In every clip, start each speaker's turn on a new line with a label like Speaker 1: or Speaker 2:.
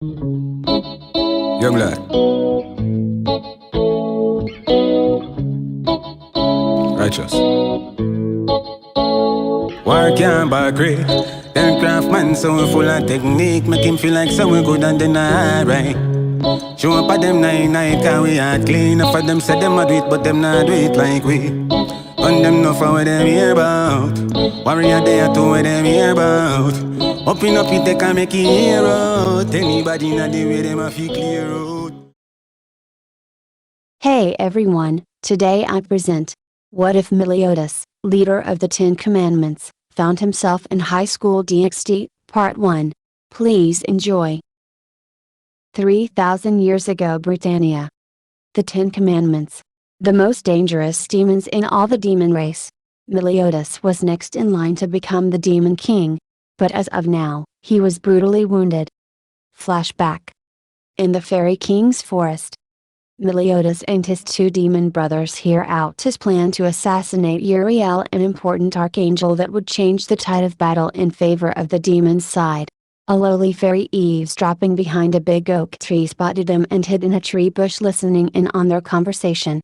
Speaker 1: Young lad, righteous. War can't buy great. Then craftsman so full of technique, make him feel like someone good and then alright. Show up at them night, cause we hard clean. Enough of them say them a do it, but them not do it like we. On them know for what them hear about. Warrior they are to what them hear about. Open up it, they can make it hear out. Anybody not the way them a feel clear out.
Speaker 2: Hey everyone, today I present, what if Meliodas, leader of the 10 Commandments, found himself in High School DXD, Part 1. Please enjoy. 3,000 years ago Britannia. The 10 Commandments. The most dangerous demons in all the demon race. Meliodas was next in line to become the demon king. But as of now, he was brutally wounded. Flashback. In the Fairy King's forest, Meliodas and his two demon brothers hear out his plan to assassinate Uriel, an important archangel that would change the tide of battle in favor of the demon's side. A lowly fairy eavesdropping behind a big oak tree spotted them and hid in a tree bush listening in on their conversation.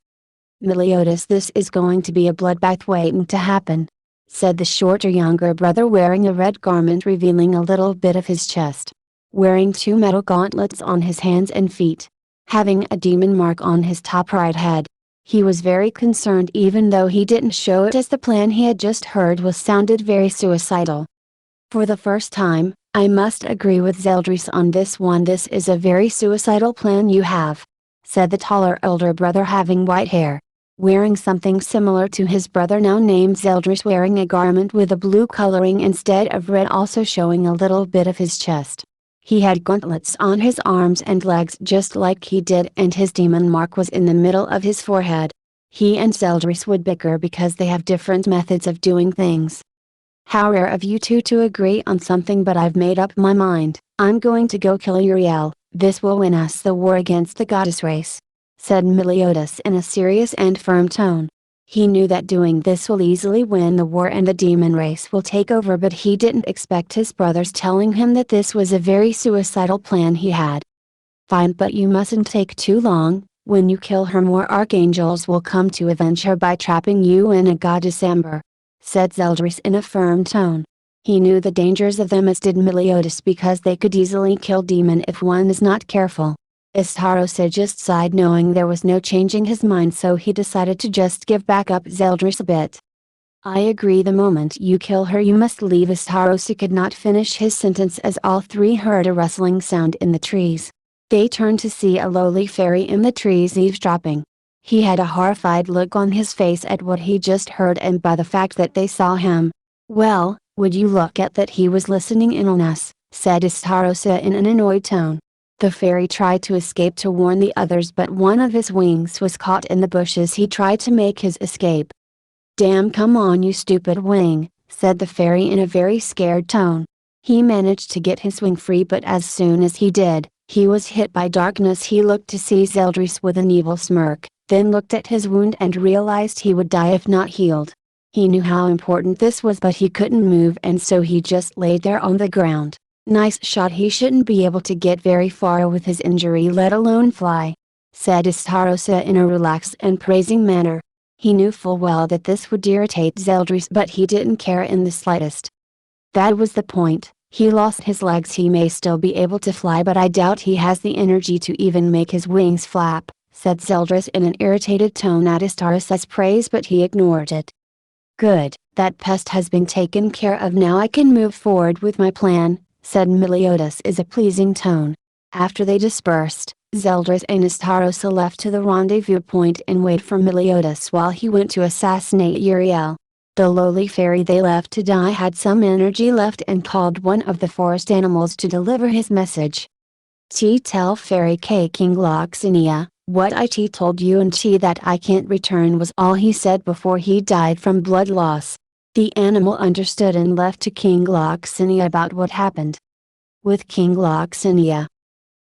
Speaker 2: "Meliodas, this is going to be a bloodbath waiting to happen," said the shorter younger brother wearing a red garment revealing a little bit of his chest. Wearing two metal gauntlets on his hands and feet. Having a demon mark on his top right head. He was very concerned even though he didn't show it as the plan he had just heard was sounded very suicidal. "For the first time, I must agree with Zeldris on this one. This is a very suicidal plan you have," said the taller older brother having white hair. Wearing something similar to his brother now named Zeldris, wearing a garment with a blue coloring instead of red, also showing a little bit of his chest. He had gauntlets on his arms and legs just like he did, and his demon mark was in the middle of his forehead. He and Zeldris would bicker because they have different methods of doing things. "How rare of you two to agree on something, but I've made up my mind. I'm going to go kill Uriel. This will win us the war against the goddess race," said Meliodas in a serious and firm tone. He knew that doing this will easily win the war and the demon race will take over, but he didn't expect his brothers telling him that this was a very suicidal plan he had. "Fine, but you mustn't take too long. When you kill her, more archangels will come to avenge her by trapping you in a goddess amber," said Zeldris in a firm tone. He knew the dangers of them, as did Meliodas, because they could easily kill demon if one is not careful. Istarosa just sighed, knowing there was no changing his mind, so he decided to just give back up Zeldris a bit. "I agree. The moment you kill her you must leave." Istarosa could not finish his sentence as all three heard a rustling sound in the trees. They turned to see a lowly fairy in the trees eavesdropping. He had a horrified look on his face at what he just heard and by the fact that they saw him. "Well, would you look at that, he was listening in on us," said Istarosa in an annoyed tone. The fairy tried to escape to warn the others, but one of his wings was caught in the bushes. He tried to make his escape. "Damn, come on you stupid wing," said the fairy in a very scared tone. He managed to get his wing free, but as soon as he did, he was hit by darkness. He looked to see Zeldris with an evil smirk, then looked at his wound and realized he would die if not healed. He knew how important this was, but he couldn't move, and so he just laid there on the ground. "Nice shot. He shouldn't be able to get very far with his injury, let alone fly," said Istarosa in a relaxed and praising manner. He knew full well that this would irritate Zeldris, but he didn't care in the slightest. That was the point. He lost his legs. He may still be able to fly, but I doubt he has the energy to even make his wings flap, said Zeldris in an irritated tone at Istarosa's praise, but he ignored it. "Good, that pest has been taken care of. Now I can move forward with my plan," said Meliodas in a pleasing tone. After they dispersed, Zeldris and Istarosa left to the rendezvous point and wait for Meliodas while he went to assassinate Uriel. The lowly fairy they left to die had some energy left and called one of the forest animals to deliver his message. "Tell Fairy King Loxinia, what I told you and that I can't return," was all he said before he died from blood loss. The animal understood and left to King Loxinia about what happened. With King Loxinia.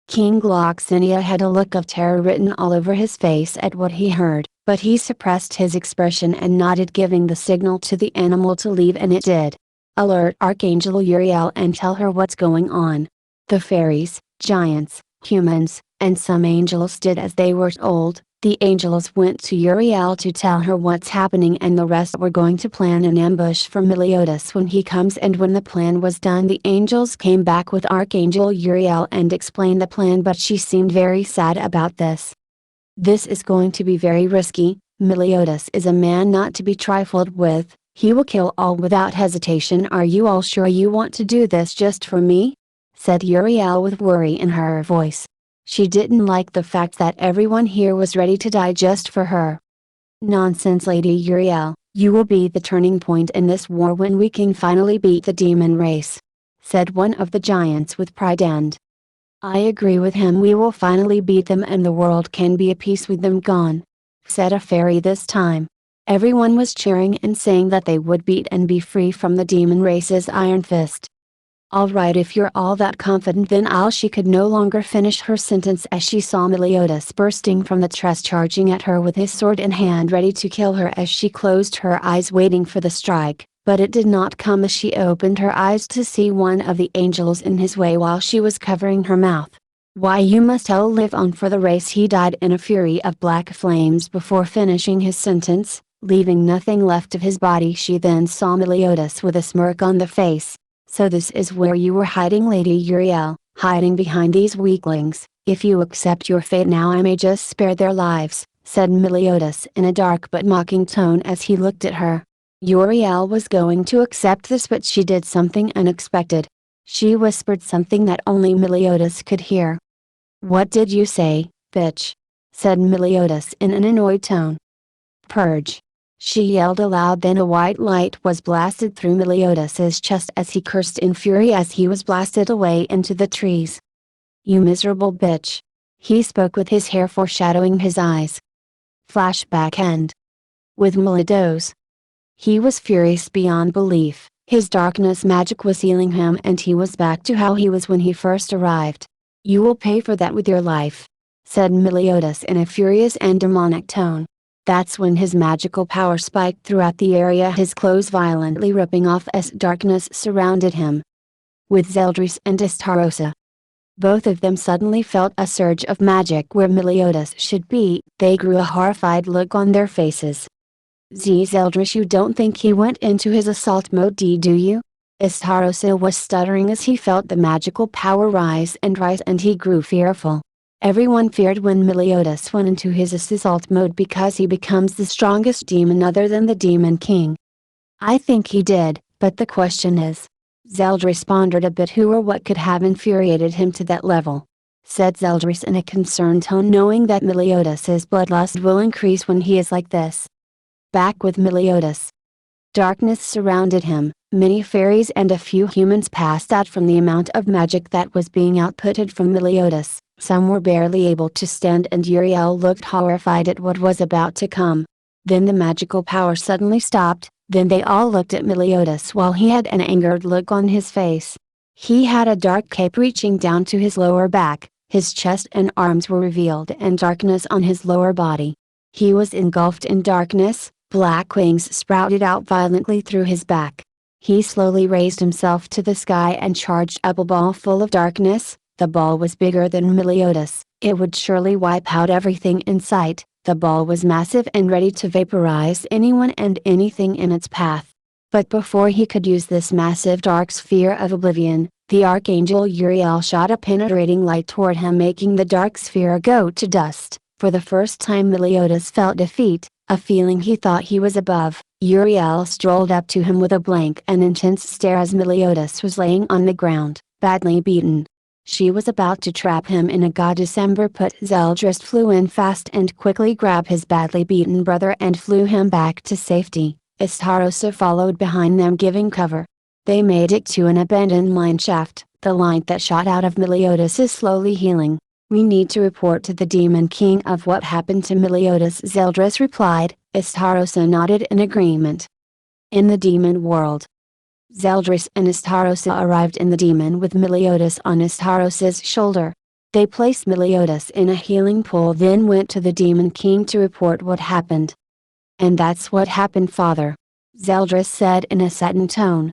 Speaker 2: King Loxinia had a look of terror written all over his face at what he heard, but he suppressed his expression and nodded, giving the signal to the animal to leave, and it did. "Alert Archangel Uriel and tell her what's going on." The fairies, Giants, humans, and some angels did as they were told. The angels went to Uriel to tell her what's happening, and the rest were going to plan an ambush for Meliodas when he comes. And when the plan was done, the angels came back with Archangel Uriel and explained the plan, but she seemed very sad about this. This is going to be very risky. Meliodas is a man not to be trifled with. He will kill all without hesitation. Are you all sure you want to do this just for me? Said Uriel with worry in her voice. She didn't like the fact that everyone here was ready to die just for her. Nonsense, Lady Uriel, you will be the turning point in this war when we can finally beat the demon race, said one of the giants with pride. And I agree with him, we will finally beat them and the world can be at peace with them gone, said a fairy this time. Everyone was cheering and saying that they would beat and be free from the demon race's iron fist. Alright, if you're all that confident, then she could no longer finish her sentence as she saw Meliodas bursting from the tress, charging at her with his sword in hand, ready to kill her. As she closed her eyes waiting for the strike, but it did not come as she opened her eyes to see one of the angels in his way while she was covering her mouth. Why, you must all live on for the race. He died in a fury of black flames before finishing his sentence, leaving nothing left of his body. She then saw Meliodas with a smirk on the face. So this is where you were hiding, Lady Uriel, hiding behind these weaklings. If you accept your fate now, I may just spare their lives, said Meliodas in a dark but mocking tone as he looked at her. Uriel was going to accept this, but she did something unexpected. She whispered something that only Meliodas could hear. What did you say, bitch? Said Meliodas in an annoyed tone. Purge. She yelled aloud. Then a white light was blasted through Meliodas's chest as he cursed in fury as he was blasted away into the trees. You miserable bitch. He spoke with his hair foreshadowing his eyes. Flashback end. With Meliodas. He was furious beyond belief. His darkness magic was healing him and he was back to how he was when he first arrived. You will pay for that with your life, said Meliodas in a furious and demonic tone. That's when his magical power spiked throughout the area, his clothes violently ripping off as darkness surrounded him. With Zeldris and Istarosa. Both of them suddenly felt a surge of magic where Meliodas should be. They grew a horrified look on their faces. Zeldris, you don't think he went into his assault mode, do you? Istarosa was stuttering as he felt the magical power rise and he grew fearful. Everyone feared when Meliodas went into his assault mode because he becomes the strongest demon other than the Demon King. I think he did, but the question is. Zeldris pondered a bit who or what could have infuriated him to that level. Said Zeldris in a concerned tone, knowing that Meliodas's bloodlust will increase when he is like this. Back with Meliodas. Darkness surrounded him, many fairies and a few humans passed out from the amount of magic that was being outputted from Meliodas. Some were barely able to stand and Uriel looked horrified at what was about to come. Then the magical power suddenly stopped, then they all looked at Meliodas while he had an angered look on his face. He had a dark cape reaching down to his lower back, his chest and arms were revealed and darkness on his lower body. He was engulfed in darkness, black wings sprouted out violently through his back. He slowly raised himself to the sky and charged up a ball full of darkness. The ball was bigger than Meliodas, it would surely wipe out everything in sight. The ball was massive and ready to vaporize anyone and anything in its path. But before he could use this massive dark sphere of oblivion, the Archangel Uriel shot a penetrating light toward him, making the dark sphere go to dust. For the first time Meliodas felt defeat, a feeling he thought he was above. Uriel strolled up to him with a blank and intense stare as Meliodas was laying on the ground, badly beaten. She was about to trap him in a goddess ember, but Zeldris flew in fast and quickly grabbed his badly beaten brother and flew him back to safety. Istarosa followed behind them, giving cover. They made it to an abandoned mine shaft. The light that shot out of Meliodas is slowly healing. We need to report to the Demon King of what happened to Meliodas, Zeldris replied. Istarosa nodded in agreement. In the demon world. Zeldris and Istarosa arrived in the demon with Meliodas on Istarosa's shoulder. They placed Meliodas in a healing pool, then went to the Demon King to report what happened. And that's what happened, Father. Zeldris said in a saddened tone.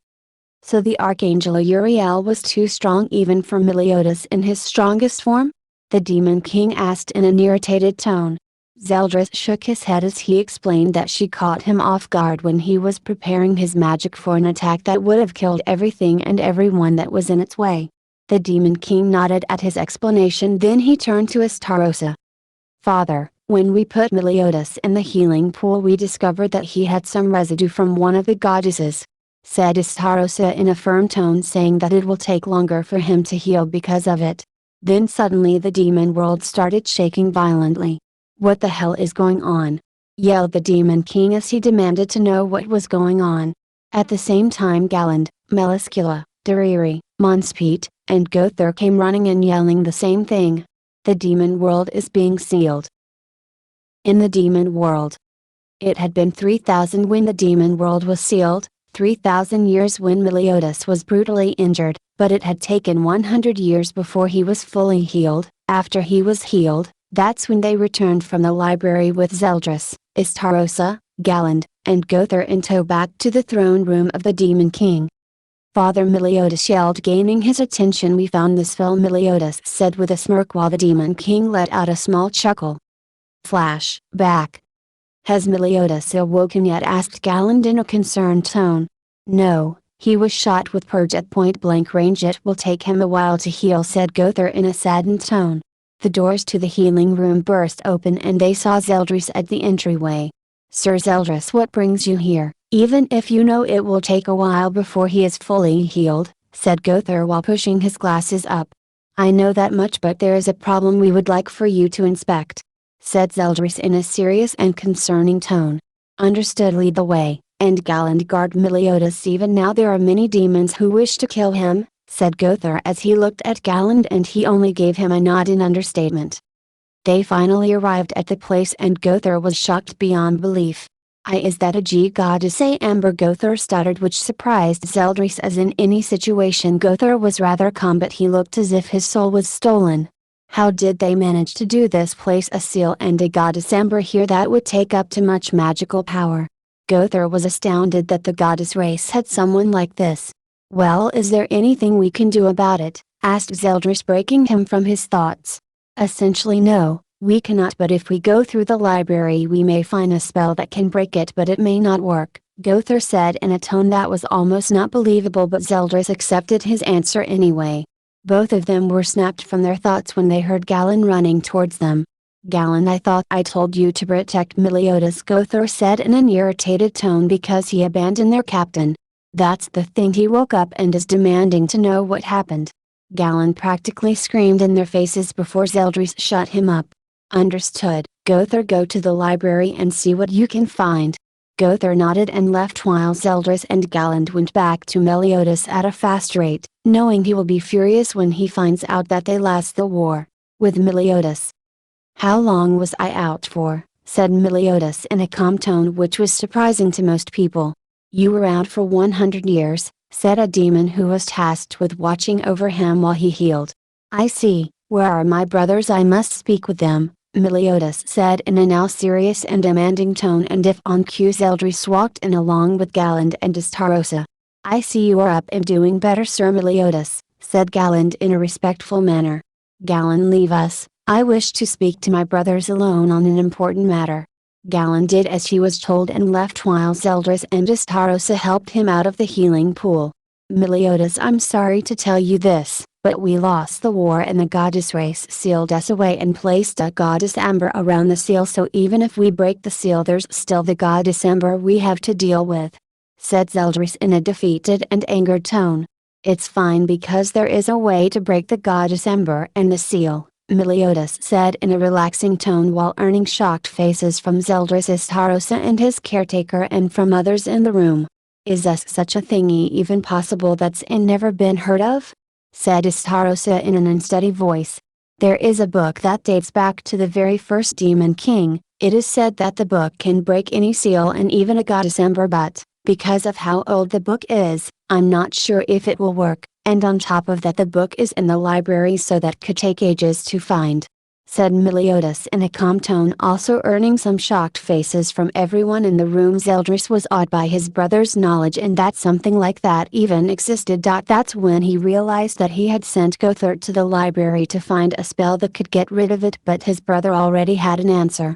Speaker 2: So the Archangel Uriel was too strong even for Meliodas in his strongest form? The Demon King asked in an irritated tone. Zeldris shook his head as he explained that she caught him off guard when he was preparing his magic for an attack that would have killed everything and everyone that was in its way. The Demon King nodded at his explanation, then he turned to Astarosa. Father, when we put Meliodas in the healing pool we discovered that he had some residue from one of the goddesses, said Astarosa in a firm tone, saying that it will take longer for him to heal because of it. Then suddenly the demon world started shaking violently. What the hell is going on? Yelled the Demon King as he demanded to know what was going on. At the same time Galland, Meliscula, Dariri, Monspeet, and Gother came running in yelling the same thing. The demon world is being sealed. In the demon world. It had been 3000 when the demon world was sealed, 3000 years when Meliodas was brutally injured, but it had taken 100 years before he was fully healed. After he was healed, that's when they returned from the library with Zeldris, Astarosa, Galland, and Gother in tow back to the throne room of the Demon King. Father Meliodas yelled, gaining his attention. We found this film, Meliodas said with a smirk while the Demon King let out a small chuckle. Flash back. Has Meliodas awoken yet? Asked Galland in a concerned tone. No, he was shot with purge at point blank range. It will take him a while to heal, said Gother in a saddened tone. The doors to the healing room burst open and they saw Zeldris at the entryway. Sir Zeldris, what brings you here, even if you know it will take a while before he is fully healed, said Gother while pushing his glasses up. I know that much, but there is a problem we would like for you to inspect, said Zeldris in a serious and concerning tone. Understood, lead the way, and Galland guard Meliodas. Even now there are many demons who wish to kill him, said Gother as he looked at Galland, and he only gave him a nod in understatement. They finally arrived at the place and Gother was shocked beyond belief. Is that a goddess? Amber, Gother stuttered, which surprised Zeldris, as in any situation Gother was rather calm, but he looked as if his soul was stolen. How did they manage to do this? Place a seal and a goddess Amber here? That would take up too much magical power. Gother was astounded that the goddess race had someone like this. Well, is there anything we can do about it? Asked Zeldris, breaking him from his thoughts. Essentially no, we cannot, but if we go through the library we may find a spell that can break it, but it may not work, Gother said in a tone that was almost not believable, but Zeldris accepted his answer anyway. Both of them were snapped from their thoughts when they heard Galland running towards them. Galland, I thought I told you to protect Meliodas, Gother said in an irritated tone, because he abandoned their captain. That's the thing. He woke up and is demanding to know what happened. Galland practically screamed in their faces before Zeldris shut him up. Understood, Gother. Go to the library and see what you can find. Gother nodded and left while Zeldris and Galland went back to Meliodas at a fast rate, knowing he will be furious when he finds out that they lost the war with Meliodas. How long was I out for? Said Meliodas in a calm tone, which was surprising to most people. You were out for 100 years, said a demon who was tasked with watching over him while he healed. I see. Where are my brothers? I must speak with them, Meliodas said in a now serious and demanding tone, and if on cue Zeldris walked in along with Galland and Astarosa. I see you are up and doing better, Sir Meliodas, said Galland in a respectful manner. Galland, leave us, I wish to speak to my brothers alone on an important matter. Galland did as he was told and left while Zeldris and Astarosa helped him out of the healing pool. Meliodas, I'm sorry to tell you this, but we lost the war and the goddess race sealed us away and placed a goddess amber around the seal, so even if we break the seal there's still the goddess amber we have to deal with, said Zeldris in a defeated and angered tone. It's fine because there is a way to break the goddess amber and the seal, Meliodas said in a relaxing tone while earning shocked faces from Zeldris, Astarosa and his caretaker and from others in the room. Is such a thingy even possible? That's never been heard of? Said Astarosa in an unsteady voice. There is a book that dates back to the very first Demon King. It is said that the book can break any seal and even a goddess ember, but, because of how old the book is, I'm not sure if it will work, and on top of that the book is in the library, so that could take ages to find. said Meliodas in a calm tone, also earning some shocked faces from everyone in the room. Zeldris was awed by his brother's knowledge and that something like that even existed. That's when he realized that he had sent Gothert to the library to find a spell that could get rid of it, but his brother already had an answer.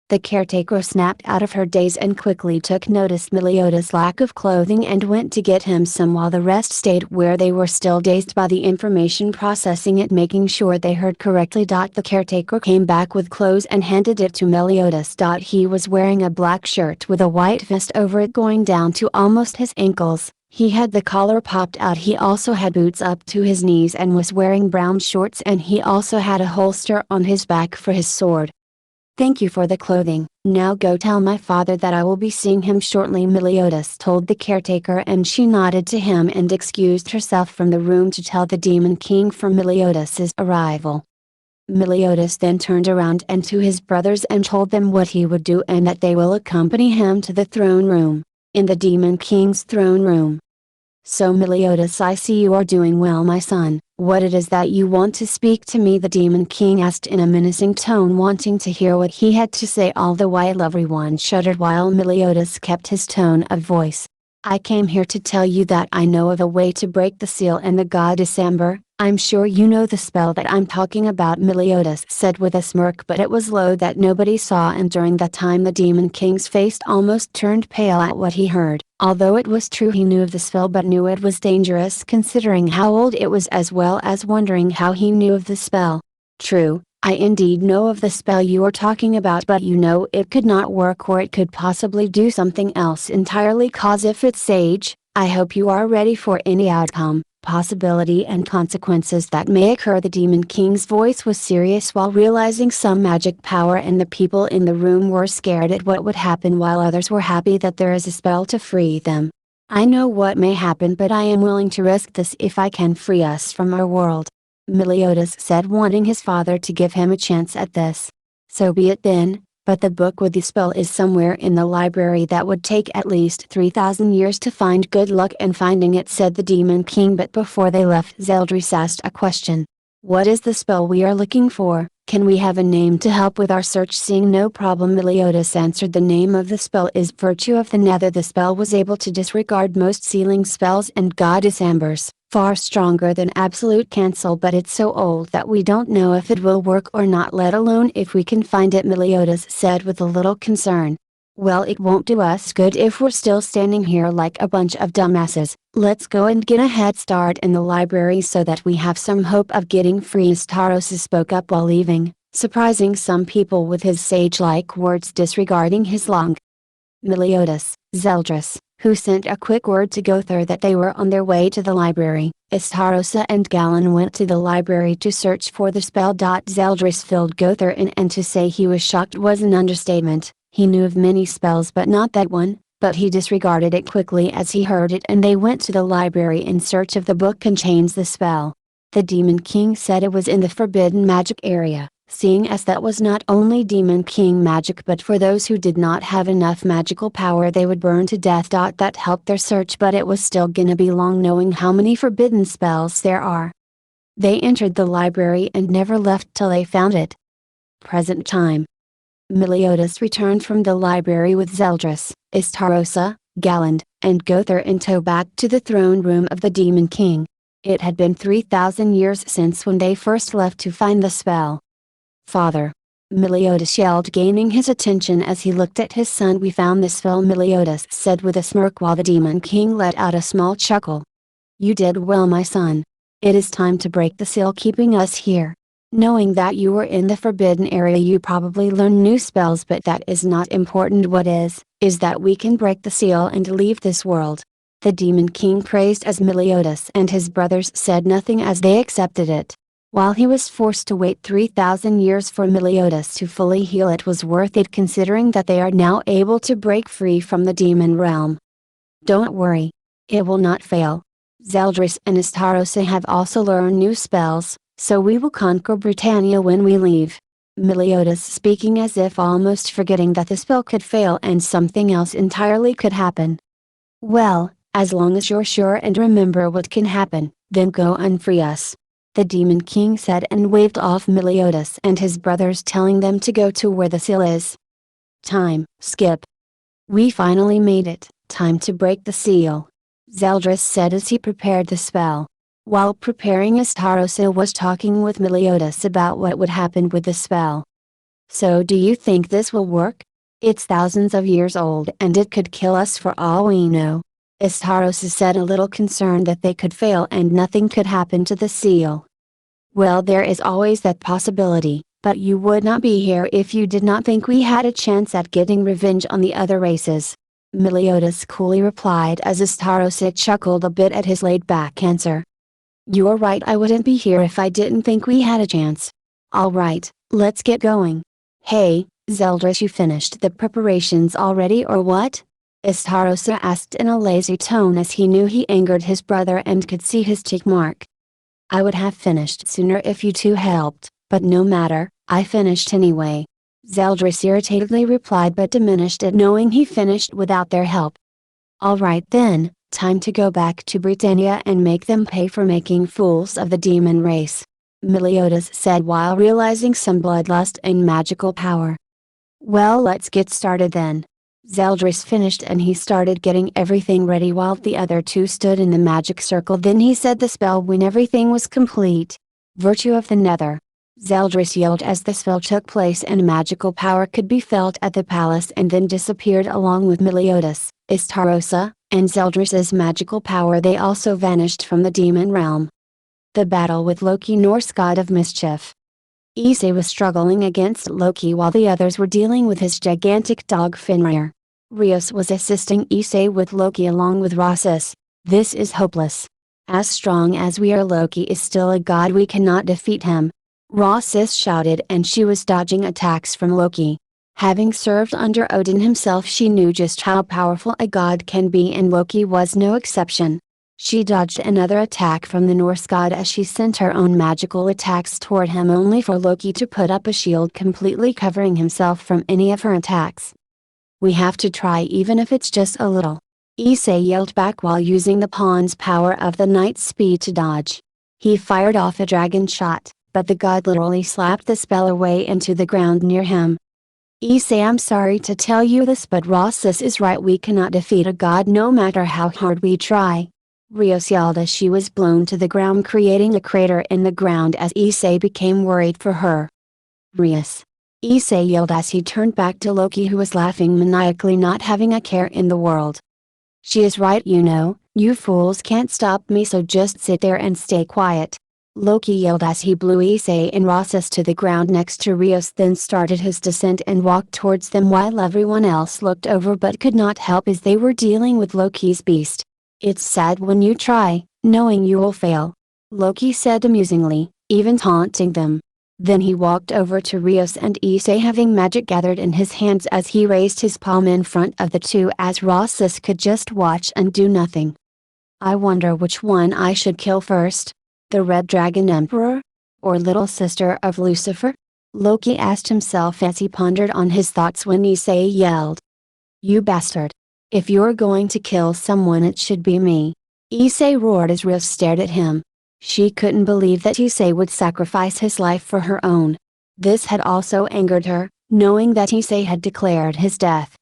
Speaker 2: The caretaker snapped out of her daze and quickly took notice Meliodas' lack of clothing and went to get him some, while the rest stayed where they were, still dazed by the information, processing it, making sure they heard correctly. The caretaker came back with clothes and handed it to Meliodas. He was wearing a black shirt with a white vest over it going down to almost his ankles. He had the collar popped out. He also had boots up to his knees and was wearing brown shorts, and he also had a holster on his back for his sword. "Thank you for the clothing. Now go tell my father that I will be seeing him shortly," Meliodas told the caretaker, and she nodded to him and excused herself from the room to tell the Demon King for Meliodas's arrival. Meliodas then turned around and to his brothers and told them what he would do and that they will accompany him to the throne room, in the Demon King's throne room. "So Meliodas, I see you are doing well, my son. What it is that you want to speak to me?" the Demon King asked in a menacing tone, wanting to hear what he had to say. All the while everyone shuddered while Meliodas kept his tone of voice. "I came here to tell you that I know of a way to break the seal and the goddess Amber. I'm sure you know the spell that I'm talking about," Meliodas said with a smirk, but it was low that nobody saw, and during that time the Demon King's face almost turned pale at what he heard. Although it was true he knew of the spell, but knew it was dangerous considering how old it was, as well as wondering how he knew of the spell. "True, I indeed know of the spell you are talking about, but you know it could not work, or it could possibly do something else entirely, cause if it's sage, I hope you are ready for any outcome, possibility and consequences that may occur." The Demon King's voice was serious while realizing some magic power, and the people in the room were scared at what would happen while others were happy that there is a spell to free them. "I know what may happen, but I am willing to risk this if I can free us from our world," Meliodas said, wanting his father to give him a chance at this. "So be it then, but the book with the spell is somewhere in the library. That would take at least 3,000 years to find. Good luck in finding it," said the Demon King. But before they left, Zeldris asked a question. "What is the spell we are looking for? Can we have a name to help with our search?" "Seeing no problem," Meliodas answered, "the name of the spell is Virtue of the Nether." The spell was able to disregard most sealing spells and goddess ambers, far stronger than absolute cancel, but it's so old that we don't know if it will work or not, let alone if we can find it," Meliodas said with a little concern. "Well, it won't do us good if we're still standing here like a bunch of dumbasses. Let's go and get a head start in the library so that we have some hope of getting free." Starosta spoke up while leaving, surprising some people with his sage-like words, disregarding his long. Meliodas, Zeldris, who sent a quick word to Gothar that they were on their way to the library. Starosta and Galen went to the library to search for the spell. Zeldris filled Gothar in, and to say he was shocked was an understatement. He knew of many spells but not that one, but he disregarded it quickly as he heard it, and they went to the library in search of the book contains the spell. The Demon King said it was in the forbidden magic area, seeing as that was not only Demon King magic, but for those who did not have enough magical power they would burn to death. That helped their search, but it was still gonna be long knowing how many forbidden spells there are. They entered the library and never left till they found it. Present time. Meliodas returned from the library with Zeldris, Starosta, Galen, and Gothar in tow back to the throne room of the Demon King. It had been 3,000 years since when they first left to find the spell. "Father!" Meliodas yelled, gaining his attention as he looked at his son. "We found the spell," Meliodas said with a smirk while the Demon King let out a small chuckle. "You did well, my son. It is time to break the seal keeping us here. Knowing that you were in the forbidden area you probably learned new spells, but that is not important. What is that we can break the seal and leave this world." The Demon King praised as Meliodas and his brothers said nothing as they accepted it. While he was forced to wait 3,000 years for Meliodas to fully heal, it was worth it considering that they are now able to break free from the demon realm. "Don't worry. It will not fail. Zeldris and Starosta have also learned new spells, so we will conquer Britannia when we leave." Meliodas speaking as if almost forgetting that the spell could fail and something else entirely could happen. "Well, as long as you're sure and remember what can happen, then go and free us. the Demon King said and waved off Meliodas and his brothers, telling them to go to where the seal is. Time skip. We finally made it, time to break the seal, Zeldris said as he prepared the spell. While preparing, Astarosa was talking with Meliodas about what would happen with the spell. So do you think this will work? It's thousands of years old and it could kill us for all we know, Astarosa said, a little concerned that they could fail and nothing could happen to the seal. Well, there is always that possibility, but you would not be here if you did not think we had a chance at getting revenge on the other races, Meliodas coolly replied as Astarosa chuckled a bit at his laid-back answer. You're right, I wouldn't be here if I didn't think we had a chance. Alright, let's get going. Hey, Zeldris, you finished the preparations already or what? Astarosa asked in a lazy tone as he knew he angered his brother and could see his tick mark. I would have finished sooner if you two helped, but no matter, I finished anyway, Zeldris irritatedly replied, but diminished at knowing he finished without their help. Alright then, time to go back to Britannia and make them pay for making fools of the demon race, Meliodas said while realizing some bloodlust and magical power. Well, let's get started then. Zeldris finished and he started getting everything ready while the other two stood in the magic circle. Then he said the spell when everything was complete. Virtue of the Nether. Zeldris yelled as the spell took place and magical power could be felt at the palace and then disappeared along with Meliodas, Astarosa, and Zeldris's magical power. They also vanished from the demon realm. The battle with Loki, Norse god of mischief. Issei was struggling against Loki while the others were dealing with his gigantic dog Fenrir. Rios was assisting Issei with Loki along with Rossus. This is hopeless. As strong as we are, Loki is still a god, we cannot defeat him, Rossus shouted, and she was dodging attacks from Loki. Having served under Odin himself, she knew just how powerful a god can be, and Loki was no exception. She dodged another attack from the Norse god as she sent her own magical attacks toward him, only for Loki to put up a shield completely covering himself from any of her attacks. We have to try, even if it's just a little, Issei yelled back while using the pawn's power of the knight's speed to dodge. He fired off a dragon shot, but the god literally slapped the spell away into the ground near him. Issei, I'm sorry to tell you this, but Rossus is right, we cannot defeat a god no matter how hard we try, Rios yelled as she was blown to the ground, creating a crater in the ground as Issei became worried for her. Rios! Issei yelled as he turned back to Loki, who was laughing maniacally, not having a care in the world. She is right, you know, you fools can't stop me, so just sit there and stay quiet, Loki yelled as he blew Issei and Rossus to the ground next to Rios, then started his descent and walked towards them while everyone else looked over but could not help as they were dealing with Loki's beast. It's sad when you try, knowing you will fail, Loki said amusingly, even taunting them. Then he walked over to Rios and Issei, having magic gathered in his hands as he raised his palm in front of the two, as Rossus could just watch and do nothing. I wonder which one I should kill first, the Red Dragon Emperor? Or little sister of Lucifer? Loki asked himself as he pondered on his thoughts when Issei yelled. You bastard! If you're going to kill someone, it should be me, Issei roared as Rios stared at him. She couldn't believe that Issei would sacrifice his life for her own. This had also angered her, knowing that Issei had declared his death.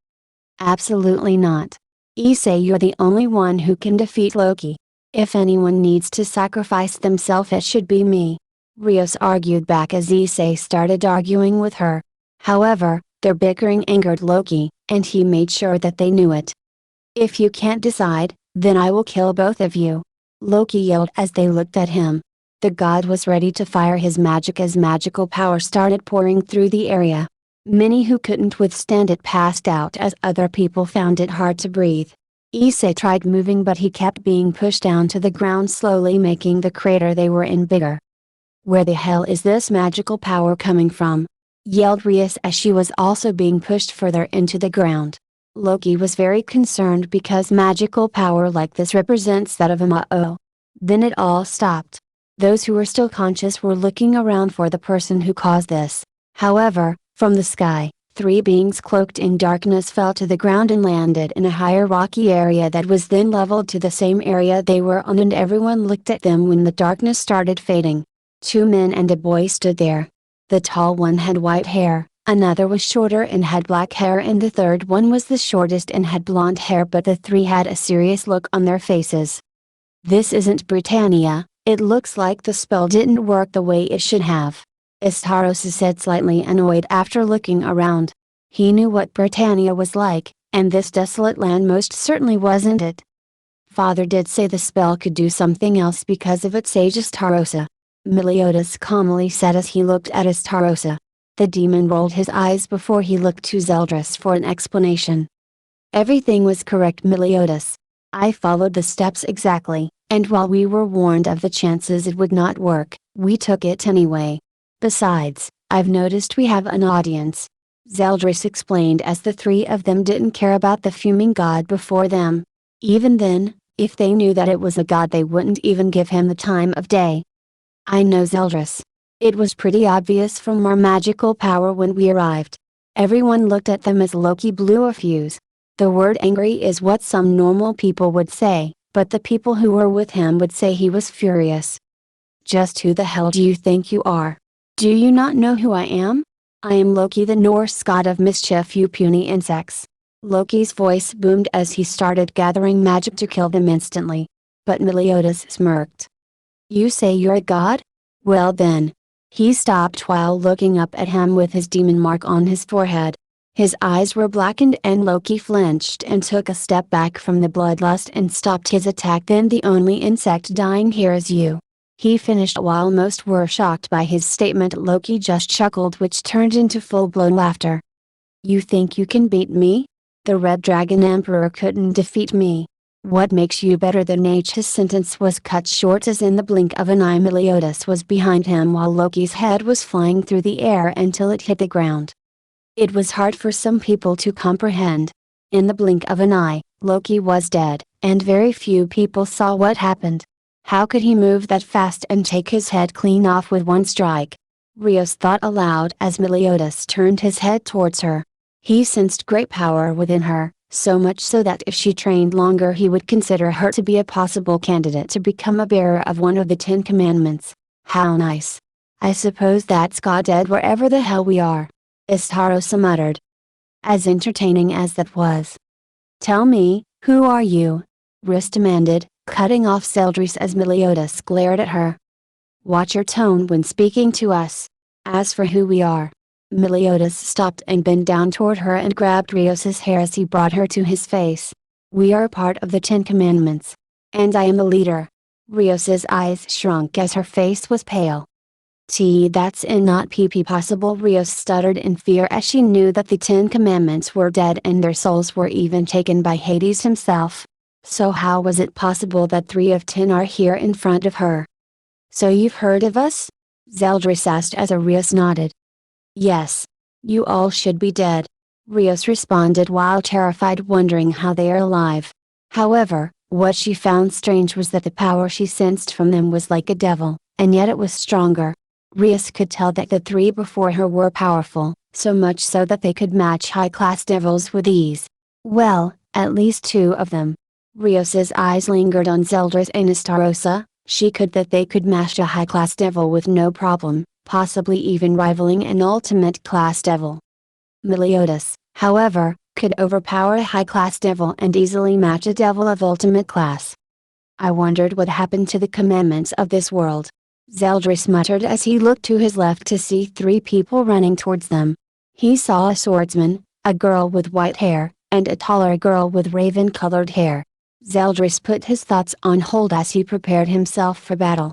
Speaker 2: Absolutely not. Issei, you're the only one who can defeat Loki. If anyone needs to sacrifice themselves, it should be me, Rios argued back as Issei started arguing with her. However, their bickering angered Loki, and he made sure that they knew it. If you can't decide, then I will kill both of you, Loki yelled as they looked at him. The god was ready to fire his magic as magical power started pouring through the area. Many who couldn't withstand it passed out as other people found it hard to breathe. Issei tried moving, but he kept being pushed down to the ground, slowly making the crater they were in bigger. Where the hell is this magical power coming from? Yelled Rios as she was also being pushed further into the ground. Loki was very concerned because magical power like this represents that of a Ma'o. Then it all stopped. Those who were still conscious were looking around for the person who caused this. However, from the sky, 3 beings cloaked in darkness fell to the ground and landed in a higher rocky area that was then leveled to the same area they were on, and everyone looked at them when the darkness started fading. 2 men and a boy stood there. The tall one had white hair, another was shorter and had black hair, and the third one was the shortest and had blonde hair, but the three had a serious look on their faces. "This isn't Britannia, it looks like the spell didn't work the way it should have," Estarossa said, slightly annoyed after looking around. He knew what Britannia was like, and this desolate land most certainly wasn't it. "Father did say the spell could do something else because of it," sage Estarossa. Meliodas calmly said as he looked at Estarossa. The demon rolled his eyes before he looked to Zeldris for an explanation. "Everything was correct, Meliodas. I followed the steps exactly, and while we were warned of the chances it would not work, we took it anyway. Besides, I've noticed we have an audience," Zeldris explained as the three of them didn't care about the fuming god before them. Even then, if they knew that it was a god they wouldn't even give him the time of day. "I know, Zeldris. It was pretty obvious from our magical power when we arrived." Everyone looked at them as Loki blew a fuse. The word angry is what some normal people would say, but the people who were with him would say he was furious. "Just who the hell do you think you are? Do you not know who I am? I am Loki, the Norse god of mischief, you puny insects." Loki's voice boomed as he started gathering magic to kill them instantly. But Meliodas smirked. "You say you're a god? Well then." He stopped while looking up at him with his demon mark on his forehead. His eyes were blackened and Loki flinched and took a step back from the bloodlust and stopped his attack. "Then the only insect dying here is you," he finished. While most were shocked by his statement, Loki just chuckled, which turned into full-blown laughter. "You think you can beat me? The Red Dragon Emperor couldn't defeat me. What makes you better than H?" His sentence was cut short as in the blink of an eye Meliodas was behind him while Loki's head was flying through the air until it hit the ground. It was hard for some people to comprehend. In the blink of an eye, Loki was dead, and very few people saw what happened. How could he move that fast and take his head clean off with one strike? Rios thought aloud as Meliodas turned his head towards her. He sensed great power within her, so much so that if she trained longer he would consider her to be a possible candidate to become a bearer of one of the 10 Commandments. "How nice. I suppose that's God dead wherever the hell we are," Estarossa muttered. "As entertaining as that was. Tell me, who are you?" Rios demanded, cutting off Zeldris as Meliodas glared at her. "Watch your tone when speaking to us. As for who we are." Meliodas stopped and bent down toward her and grabbed Rios's hair as he brought her to his face. "We are part of the 10 Commandments. And I am the leader." Rios's eyes shrunk as her face was pale. That's not possible," Rios stuttered in fear as she knew that the 10 Commandments were dead and their souls were even taken by Hades himself. So how was it possible that 3 of 10 are here in front of her? "So you've heard of us?" Zeldris asked as Rios nodded. "Yes. You all should be dead," Rios responded while terrified, wondering how they are alive. However, what she found strange was that the power she sensed from them was like a devil, and yet it was stronger. Rios could tell that the 3 before her were powerful, so much so that they could match high-class devils with ease. Well, at least 2 of them. Rios's eyes lingered on Zeldris and Estarossa. She could that they could match a high-class devil with no problem, possibly even rivaling an ultimate class devil. Meliodas, however, could overpower a high-class devil and easily match a devil of ultimate class. "I wondered what happened to the commandments of this world," Zeldris muttered as he looked to his left to see 3 people running towards them. He saw a swordsman, a girl with white hair, and a taller girl with raven-colored hair. Zeldris put his thoughts on hold as he prepared himself for battle.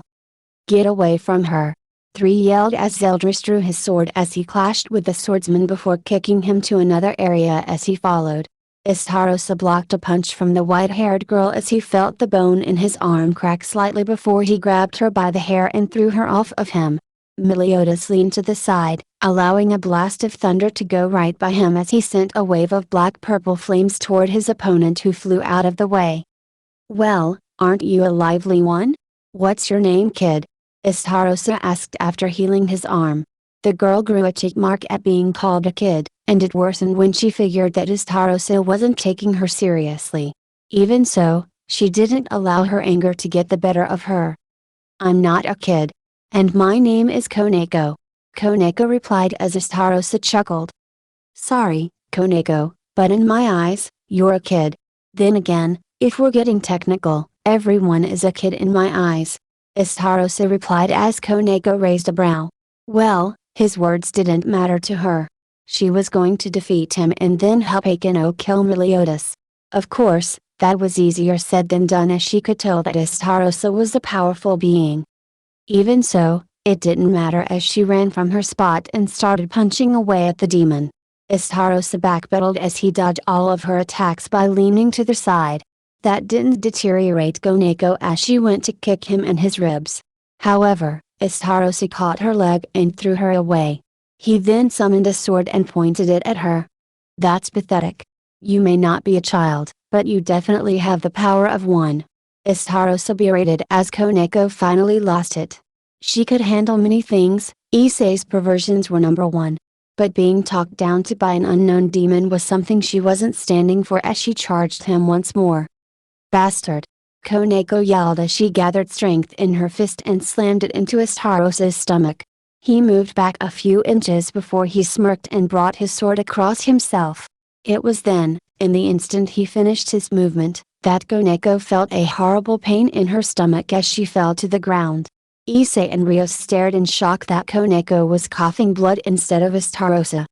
Speaker 2: "Get away from her!" 3 yelled as Zeldris drew his sword as he clashed with the swordsman before kicking him to another area as he followed. Estarossa blocked a punch from the white-haired girl as he felt the bone in his arm crack slightly before he grabbed her by the hair and threw her off of him. Meliodas leaned to the side, allowing a blast of thunder to go right by him as he sent a wave of black-purple flames toward his opponent, who flew out of the way. "Well, aren't you a lively one? What's your name, kid?" Estarossa asked after healing his arm. The girl grew a cheek mark at being called a kid, and it worsened when she figured that Estarossa wasn't taking her seriously. Even so, she didn't allow her anger to get the better of her. "I'm not a kid. And my name is Koneko. Koneko replied as Astarosa chuckled. Sorry, Koneko, but in my eyes, you're a kid. Then again, if we're getting technical, everyone is a kid in my eyes. Astarosa replied as Koneko raised a brow. Well, his words didn't matter to her. She was going to defeat him and then help Akeno kill Meliodas. Of course, that was easier said than done as she could tell that Astarosa was a powerful being. Even so, it didn't matter as she ran from her spot and started punching away at the demon. Astarosa backpedaled as he dodged all of her attacks by leaning to the side. That didn't deteriorate Koneko as she went to kick him in his ribs. However, Astarosa caught her leg and threw her away. He then summoned a sword and pointed it at her. That's pathetic. You may not be a child, but you definitely have the power of one. Astarosa berated as Koneko finally lost it. She could handle many things, Issei's perversions were number one. But being talked down to by an unknown demon was something she wasn't standing for as she charged him once more. Bastard! Koneko yelled as she gathered strength in her fist and slammed it into Astarosa's stomach. He moved back a few inches before he smirked and brought his sword across himself. It was then, in the instant he finished his movement, that Koneko felt a horrible pain in her stomach as she fell to the ground. Issei and Rios stared in shock that Koneko was coughing blood instead of Astarosa.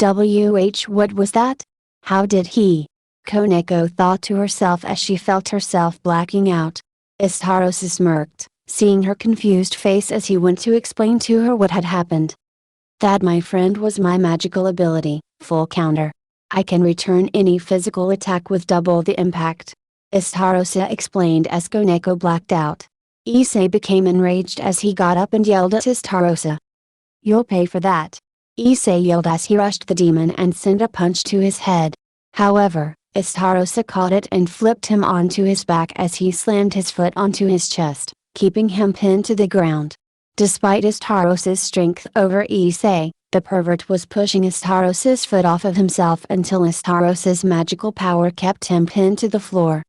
Speaker 2: What was that? How did he? Koneko thought to herself as she felt herself blacking out. Astarosa smirked, seeing her confused face as he went to explain to her what had happened. That, my friend, was my magical ability, full counter. I can return any physical attack with double the impact. Astarosa explained as Koneko blacked out. Issei became enraged as he got up and yelled at Astarosa. You'll pay for that. Issei yelled as he rushed the demon and sent a punch to his head. However, Astarosa caught it and flipped him onto his back as he slammed his foot onto his chest, keeping him pinned to the ground. Despite Astarosa's strength over Issei, the pervert was pushing Astarosa's foot off of himself until Astarosa's magical power kept him pinned to the floor.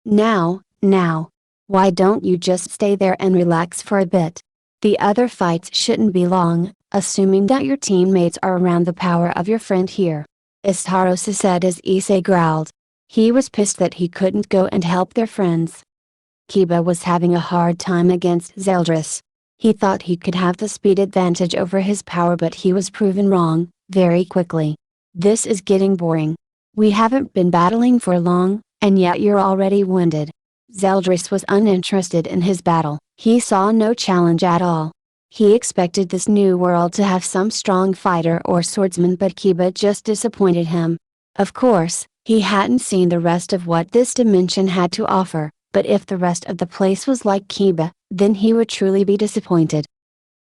Speaker 2: Now, why don't you just stay there and relax for a bit? The other fights shouldn't be long, assuming that your teammates are around the power of your friend here. Astarosa said as Issei growled. He was pissed that he couldn't go and help their friends. Kiba was having a hard time against Zeldris. He thought he could have the speed advantage over his power, but he was proven wrong, very quickly. This is getting boring. We haven't been battling for long, and yet you're already winded. Zeldris was uninterested in his battle, he saw no challenge at all. He expected this new world to have some strong fighter or swordsman, but Kiba just disappointed him. Of course, he hadn't seen the rest of what this dimension had to offer, but if the rest of the place was like Kiba, then he would truly be disappointed.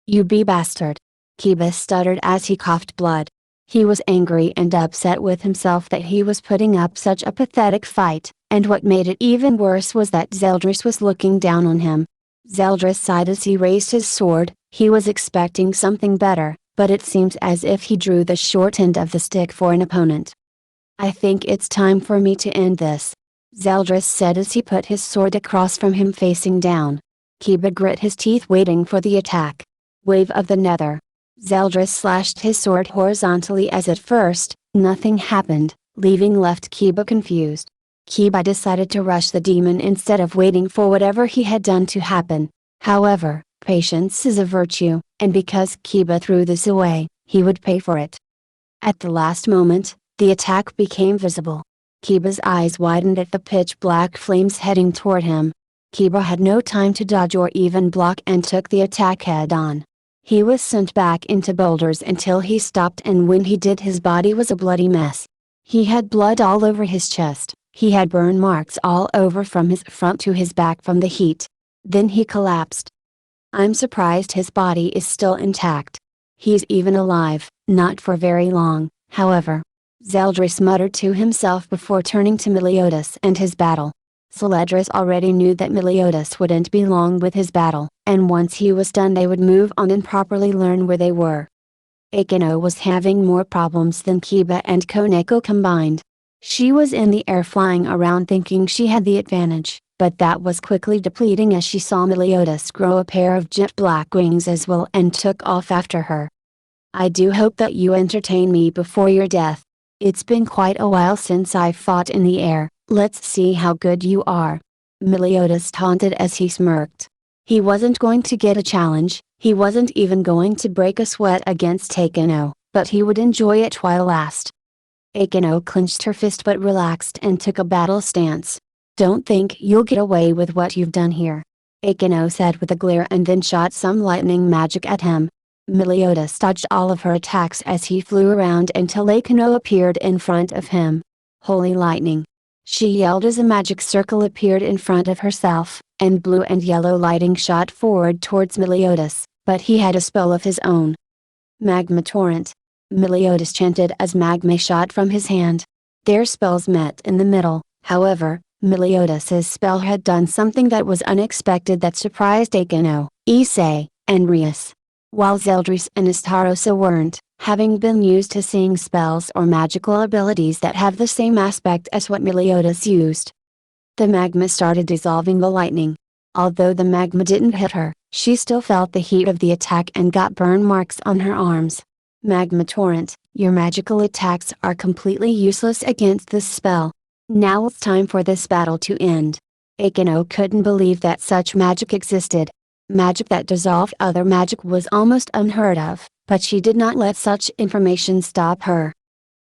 Speaker 2: You be bastard! Kiba stuttered as he coughed blood. He was angry and upset with himself that he was putting up such a pathetic fight, and what made it even worse was that Zeldris was looking down on him. Zeldris sighed as he raised his sword. He was expecting something better, but it seems as if he drew the short end of the stick for an opponent. I think it's time for me to end this, Zeldris said as he put his sword across from him facing down. Kiba grit his teeth waiting for the attack. Wave of the Nether. Zeldris slashed his sword horizontally as at first, nothing happened, leaving left Kiba confused. Kiba decided to rush the demon instead of waiting for whatever he had done to happen. However, patience is a virtue, and because Kiba threw this away, he would pay for it. At the last moment, the attack became visible. Kiba's eyes widened at the pitch black flames heading toward him. Kiba had no time to dodge or even block and took the attack head on. He was sent back into boulders until he stopped, and when he did, his body was a bloody mess. He had blood all over his chest, he had burn marks all over from his front to his back from the heat. Then he collapsed. I'm surprised his body is still intact. He's even alive, not for very long, however. Zeldris muttered to himself before turning to Meliodas and his battle. Zeldris already knew that Meliodas wouldn't be long with his battle, and once he was done they would move on and properly learn where they were. Akeno was having more problems than Kiba and Koneko combined. She was in the air flying around thinking she had the advantage, but that was quickly depleting as she saw Meliodas grow a pair of jet black wings as well and took off after her. I do hope that you entertain me before your death. It's been quite a while since I fought in the air, let's see how good you are. Meliodas taunted as he smirked. He wasn't going to get a challenge, he wasn't even going to break a sweat against Akeno, but he would enjoy it while last. Akeno clenched her fist but relaxed and took a battle stance. Don't think you'll get away with what you've done here. Akeno said with a glare and then shot some lightning magic at him. Meliodas dodged all of her attacks as he flew around until Akeno appeared in front of him. Holy lightning! She yelled as a magic circle appeared in front of herself, and blue and yellow lighting shot forward towards Meliodas, but he had a spell of his own. Magma Torrent! Meliodas chanted as magma shot from his hand. Their spells met in the middle, however, Meliodas's spell had done something that was unexpected that surprised Akeno, Issei, and Rias. While Zeldris and Astarosa weren't, having been used to seeing spells or magical abilities that have the same aspect as what Meliodas used. The magma started dissolving the lightning. Although the magma didn't hit her, she still felt the heat of the attack and got burn marks on her arms. Magma Torrent, your magical attacks are completely useless against this spell. Now it's time for this battle to end. Akeno couldn't believe that such magic existed. Magic that dissolved other magic was almost unheard of, but she did not let such information stop her.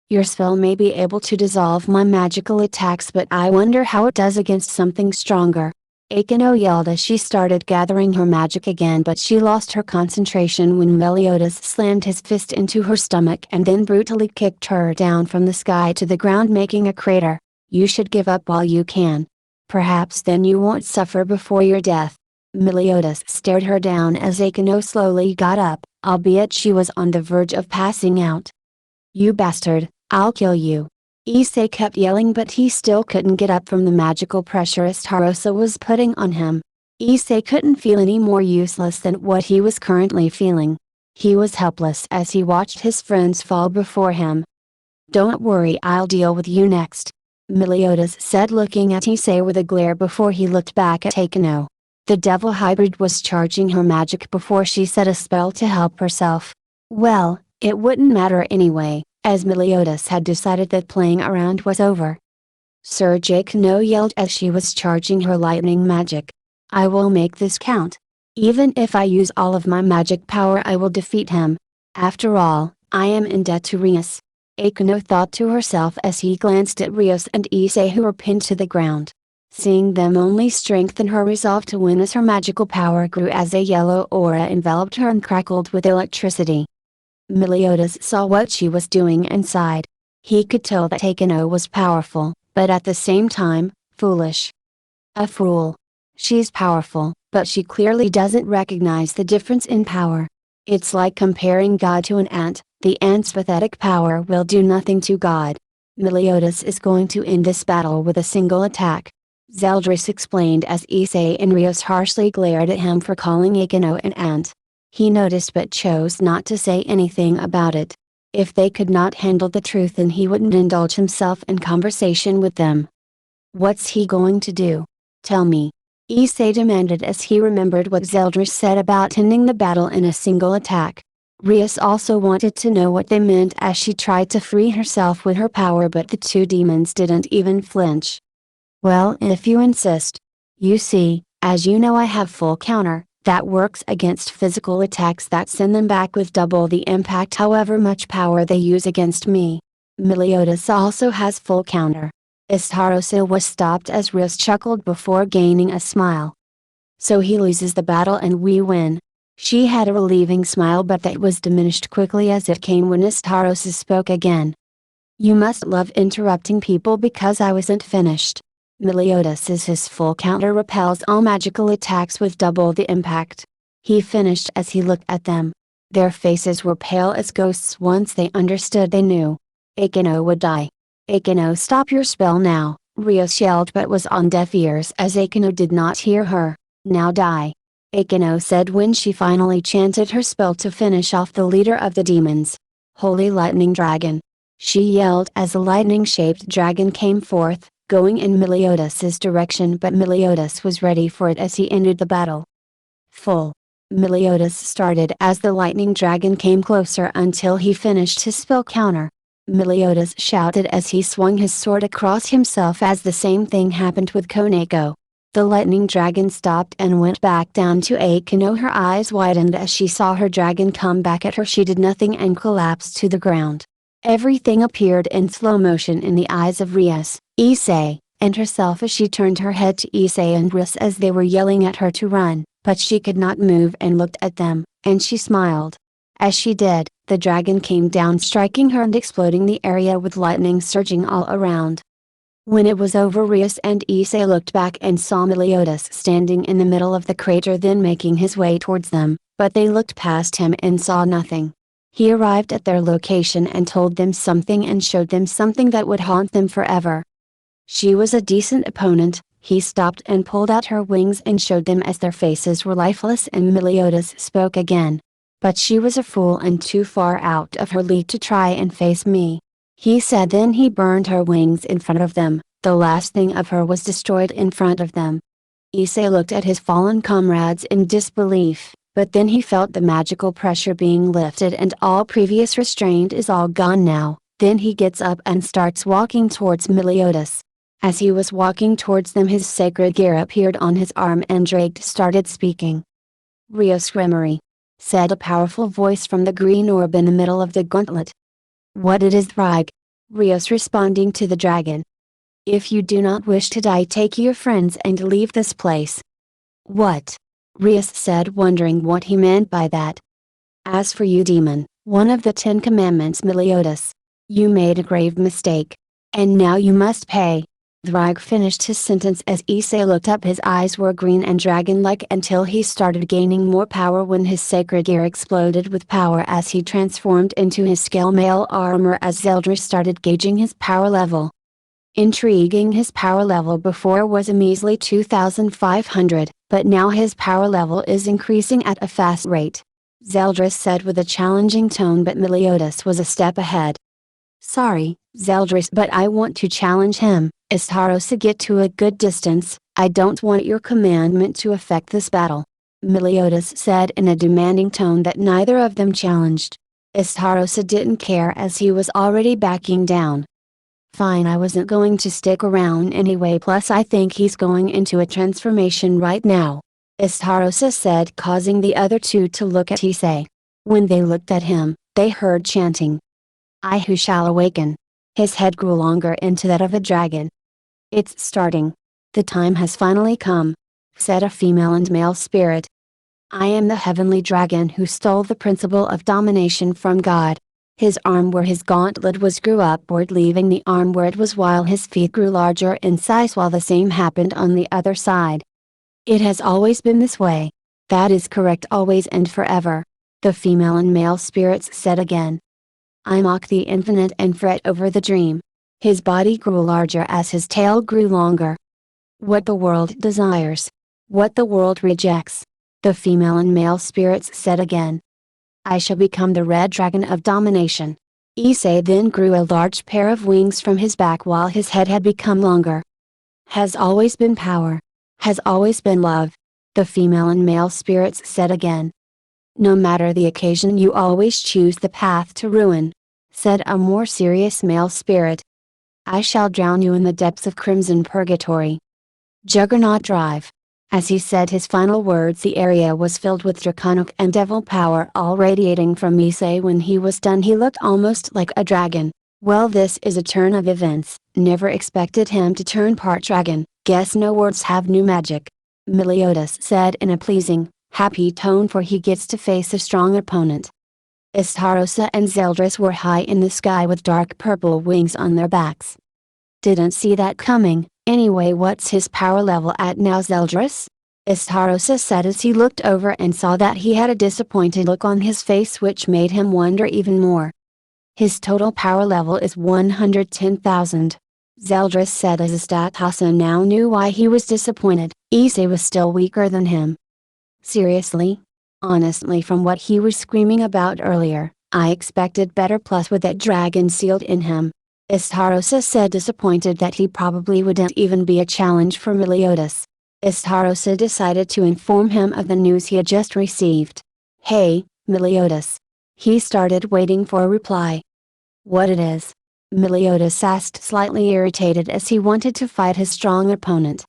Speaker 2: Your spell may be able to dissolve my magical attacks, but I wonder how it does against something stronger. Akeno yelled as she started gathering her magic again, but she lost her concentration when Meliodas slammed his fist into her stomach and then brutally kicked her down from the sky to the ground, making a crater. You should give up while you can. Perhaps then you won't suffer before your death. Meliodas stared her down as Akeno slowly got up, albeit she was on the verge of passing out. You bastard, I'll kill you. Issei kept yelling, but he still couldn't get up from the magical pressure Astarosa was putting on him. Issei couldn't feel any more useless than what he was currently feeling. He was helpless as he watched his friends fall before him. Don't worry, I'll deal with you next, Meliodas said, looking at Issei with a glare before he looked back at Akeno. The devil hybrid was charging her magic before she said a spell to help herself. Well, it wouldn't matter anyway, as Meliodas had decided that playing around was over. Sir Akeno yelled as she was charging her lightning magic. I will make this count. Even if I use all of my magic power, I will defeat him. After all, I am in debt to Rias. Akeno thought to herself as he glanced at Rias and Issei, who were pinned to the ground. Seeing them only strengthened her resolve to win as her magical power grew as a yellow aura enveloped her and crackled with electricity. Meliodas saw what she was doing and sighed. He could tell that Akeno was powerful, but at the same time, foolish. A fool. She's powerful, but she clearly doesn't recognize the difference in power. It's like comparing God to an ant. The ant's pathetic power will do nothing to God. Meliodas is going to end this battle with a single attack. Zeldris explained as Issei and Rios harshly glared at him for calling Akeno an ant. He noticed but chose not to say anything about it. If they could not handle the truth, then he wouldn't indulge himself in conversation with them. What's he going to do? Tell me, Issei demanded as he remembered what Zeldris said about ending the battle in a single attack. Rias also wanted to know what they meant as she tried to free herself with her power, but the two demons didn't even flinch. Well, if you insist. You see, as you know, I have full counter, that works against physical attacks that send them back with double the impact however much power they use against me. Meliodas also has full counter. Astarosa was stopped as Rias chuckled before gaining a smile. So he loses the battle and we win. She had a relieving smile, but that was diminished quickly as it came when Astarosa spoke again. You must love interrupting people because I wasn't finished. Meliodas is his full counter repels all magical attacks with double the impact. He finished as he looked at them. Their faces were pale as ghosts. Once they understood, they knew. Akeno would die. Akeno, stop your spell now, Rios yelled, but was on deaf ears as Akeno did not hear her. Now die. Akeno said when she finally chanted her spell to finish off the leader of the demons. Holy Lightning Dragon. She yelled as a lightning-shaped dragon came forth, going in Meliodas's direction, but Meliodas was ready for it as he entered the battle. Full. Meliodas started as the lightning dragon came closer until he finished his spell counter. Meliodas shouted as he swung his sword across himself as the same thing happened with Koneko. The lightning dragon stopped and went back down to Akino. Her eyes widened as she saw her dragon come back at her. She did nothing and collapsed to the ground. Everything appeared in slow motion in the eyes of Rias, Issei, and herself as she turned her head to Issei and Rias as they were yelling at her to run, but she could not move and looked at them, and she smiled. As she did, the dragon came down, striking her and exploding the area with lightning surging all around. When it was over, Rias and Issei looked back and saw Meliodas standing in the middle of the crater, then making his way towards them, but they looked past him and saw nothing. He arrived at their location and told them something and showed them something that would haunt them forever. She was a decent opponent. He stopped and pulled out her wings and showed them as their faces were lifeless, and Meliodas spoke again. But she was a fool and too far out of her league to try and face me. He said. Then he burned her wings in front of them. The last thing of her was destroyed in front of them. Issei looked at his fallen comrades in disbelief, but then he felt the magical pressure being lifted and all previous restraint is all gone now. Then he gets up and starts walking towards Meliodas. As he was walking towards them, his sacred gear appeared on his arm and Drake started speaking. Rios Remery, said a powerful voice from the green orb in the middle of the gauntlet. What it is, Thrag? Rios responding to the dragon. If you do not wish to die, take your friends and leave this place. What? Rios said, wondering what he meant by that. As for you, demon, one of the 10 commandments, Meliodas. You made a grave mistake. And now you must pay. Thrag finished his sentence as Issei looked up. His eyes were green and dragon-like until he started gaining more power when his sacred gear exploded with power as he transformed into his scale mail armor as Zeldris started gauging his power level. Intriguing, his power level before was a measly 2,500, but now his power level is increasing at a fast rate. Zeldris said with a challenging tone, but Meliodas was a step ahead. Sorry, Zeldris, but I want to challenge him. Istarosa, get to a good distance. I don't want your commandment to affect this battle. Meliodas said in a demanding tone that neither of them challenged. Istarosa didn't care as he was already backing down. Fine, I wasn't going to stick around anyway, plus I think he's going into a transformation right now. Istarosa said, causing the other two to look at Issei. When they looked at him, they heard chanting. I who shall awaken. His head grew longer into that of a dragon. It's starting. The time has finally come, said a female and male spirit. I am the heavenly dragon who stole the principle of domination from God. His arm where his gauntlet was grew upward, leaving the arm where it was, while his feet grew larger in size, while the same happened on the other side. It has always been this way. That is correct, always and forever, the female and male spirits said again. I mock the infinite and fret over the dream. His body grew larger as his tail grew longer. What the world desires. What the world rejects. The female and male spirits said again. I shall become the red dragon of domination. Issei then grew a large pair of wings from his back while his head had become longer. Has always been power. Has always been love. The female and male spirits said again. No matter the occasion, you always choose the path to ruin, said a more serious male spirit. I shall drown you in the depths of crimson purgatory. Juggernaut Drive. As he said his final words, the area was filled with draconic and devil power, all radiating from Issei. When he was done, he looked almost like a dragon. Well, this is a turn of events. Never expected him to turn part dragon. Guess no words have new magic. Meliodas said in a pleasing, happy tone, for he gets to face a strong opponent. Istarosa and Zeldris were high in the sky with dark purple wings on their backs. Didn't see that coming. Anyway, what's his power level at now, Zeldris? Istarosa said as he looked over and saw that he had a disappointed look on his face, which made him wonder even more. His total power level is 110,000. Zeldris said as Istarosa now knew why he was disappointed. Issei was still weaker than him. Seriously? Honestly, from what he was screaming about earlier, I expected better, plus with that dragon sealed in him. Estarossa said, disappointed that he probably wouldn't even be a challenge for Meliodas. Estarossa decided to inform him of the news he had just received. "Hey, Meliodas." He started waiting for a reply. "What it is?" Meliodas asked, slightly irritated as he wanted to fight his strong opponent.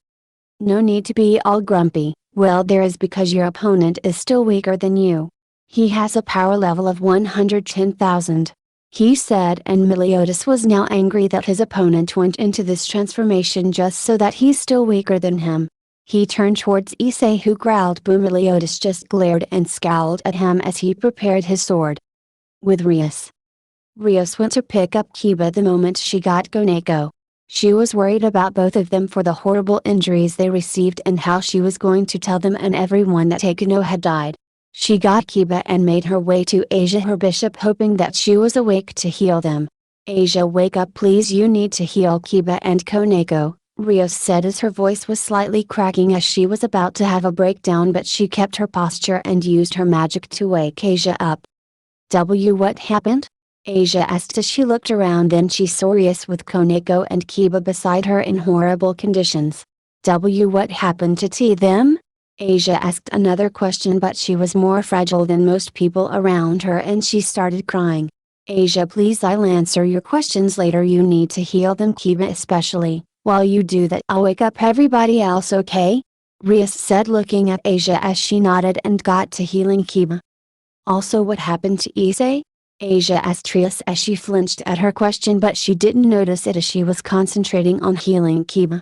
Speaker 2: "No need to be all grumpy. Well, there is, because your opponent is still weaker than you. He has a power level of 110,000. He said, and Meliodas was now angry that his opponent went into this transformation just so that he's still weaker than him. He turned towards Issei, who growled boo. Meliodas just glared and scowled at him as he prepared his sword. With Rios. Rios went to pick up Kiba the moment she got Koneko. She was worried about both of them for the horrible injuries they received and how she was going to tell them and everyone that Takano had died. She got Kiba and made her way to Asia, her bishop, hoping that she was awake to heal them. "Asia, wake up please, you need to heal Kiba and Koneko," Rios said as her voice was slightly cracking as she was about to have a breakdown, but she kept her posture and used her magic to wake Asia up. What happened?" Asia asked as she looked around. Then she saw Rios with Koneko and Kiba beside her in horrible conditions. What happened to them?" Asia asked another question, but she was more fragile than most people around her and she started crying. "Asia, please, I'll answer your questions later. You need to heal them, Kiba especially. While you do that, I'll wake up everybody else, okay?" Rios said, looking at Asia as she nodded and got to healing Kiba. "Also, what happened to Issei?" Asia asked Rios as she flinched at her question, but she didn't notice it as she was concentrating on healing Kiba.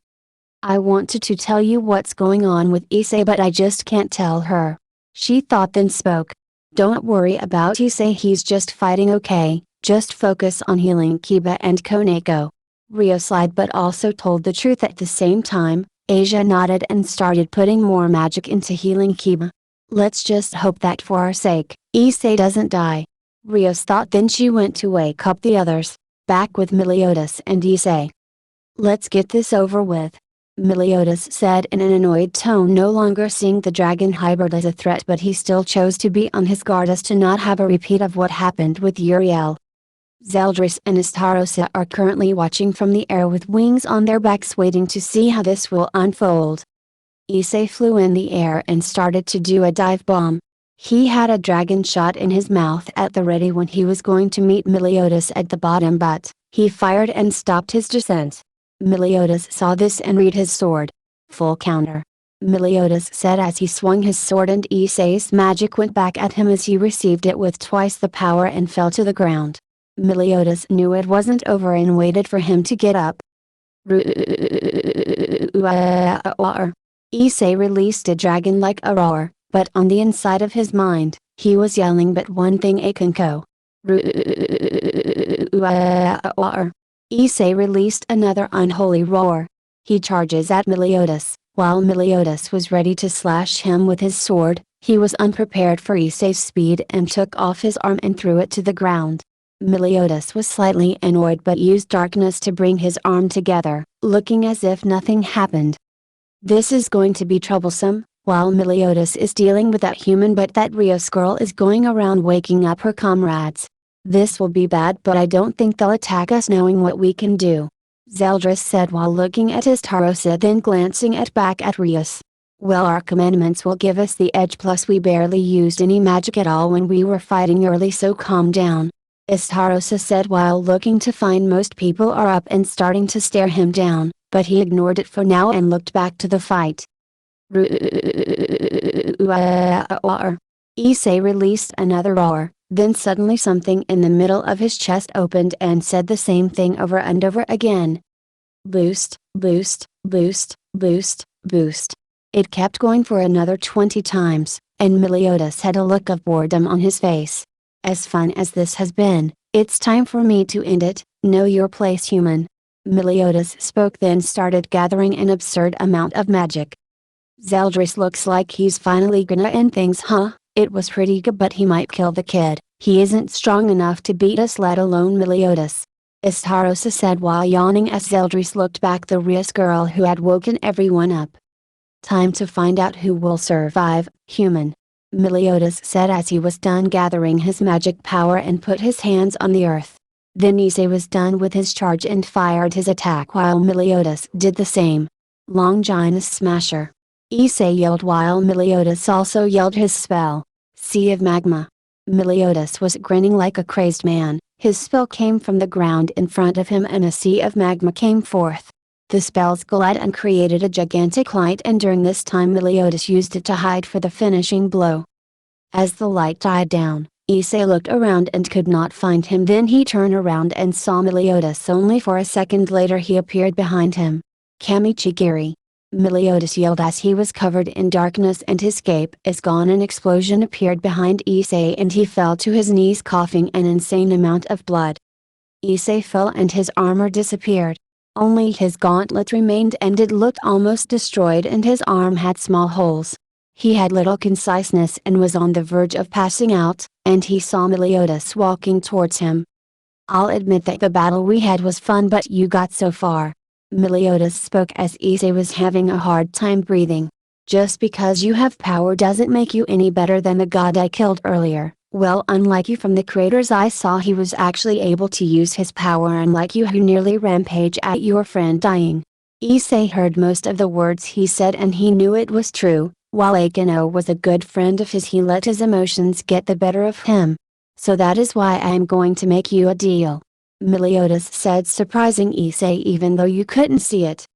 Speaker 2: "I wanted to tell you what's going on with Issei, but I just can't tell her." She thought, then spoke. "Don't worry about Issei, he's just fighting, okay? Just focus on healing Kiba and Koneko." Rios lied but also told the truth at the same time. Asia nodded and started putting more magic into healing Kiba. "Let's just hope that for our sake, Issei doesn't die," Rios thought. Then she went to wake up the others, back with Meliodas and Issei. "Let's get this over with," Meliodas said in an annoyed tone, no longer seeing the dragon hybrid as a threat, but he still chose to be on his guard as to not have a repeat of what happened with Uriel. Zeldris and Estarossa are currently watching from the air with wings on their backs, waiting to see how this will unfold. Issei flew in the air and started to do a dive bomb. He had a dragon shot in his mouth at the ready when he was going to meet Meliodas at the bottom, but he fired and stopped his descent. Meliodas saw this and read his sword. "Full counter," Meliodas said as he swung his sword, and Issei's magic went back at him as he received it with twice the power and fell to the ground. Meliodas knew it wasn't over and waited for him to get up. Issei released a dragon-like a roar, but on the inside of his mind, he was yelling but one thing: Akenko. Issei released another unholy roar. He charges at Meliodas. While Meliodas was ready to slash him with his sword, he was unprepared for Issei's speed and took off his arm and threw it to the ground. Meliodas was slightly annoyed but used darkness to bring his arm together, looking as if nothing happened. This is going to be troublesome. While Meliodas is dealing with that human, but that Rios girl is going around waking up her comrades. This will be bad, but I don't think they'll attack us knowing what we can do, Zeldris said while looking at Estarossa, then glancing back at Rios. "Well, our commandments will give us the edge, plus we barely used any magic at all when we were fighting early, so calm down," Estarossa said while looking to find most people are up and starting to stare him down, but he ignored it for now and looked back to the fight. Issei released another roar. Then suddenly something in the middle of his chest opened and said the same thing over and over again. "Boost, boost, boost, boost, boost." It kept going for another 20 times, and Meliodas had a look of boredom on his face. "As fun as this has been, it's time for me to end it. Know your place, human." Meliodas spoke, then started gathering an absurd amount of magic. "Zeldris looks like he's finally gonna end things, huh? It was pretty good, but he might kill the kid. He isn't strong enough to beat us, let alone Meliodas," Estarossa said while yawning as Zeldris looked back the Rios girl who had woken everyone up. "Time to find out who will survive, human," Meliodas said as he was done gathering his magic power and put his hands on the earth. Then Issei was done with his charge and fired his attack while Meliodas did the same. Longinus Smasher. Issei yelled while Meliodas also yelled his spell. Sea of Magma. Meliodas was grinning like a crazed man. His spell came from the ground in front of him and a sea of magma came forth. The spells glided and created a gigantic light, and during this time Meliodas used it to hide for the finishing blow. As the light died down, Issei looked around and could not find him. Then he turned around and saw Meliodas. Only for a second later he appeared behind him. Kamichigiri. Meliodas yelled as he was covered in darkness and his cape is gone. An explosion appeared behind Issei and he fell to his knees coughing an insane amount of blood. Issei fell and his armor disappeared. Only his gauntlet remained and it looked almost destroyed and his arm had small holes. He had little conciseness and was on the verge of passing out, and he saw Meliodas walking towards him. I'll admit that the battle we had was fun, but you got so far. Meliodas spoke as Issei was having a hard time breathing. Just because you have power doesn't make you any better than the god I killed earlier. Well, unlike you from the craters I saw, he was actually able to use his power, unlike you who nearly rampage at your friend dying. Issei heard most of the words he said and he knew it was true. While Akino was a good friend of his, he let his emotions get the better of him. So that is why I am going to make you a deal. Meliodas said, surprising Issei even though you couldn't see it.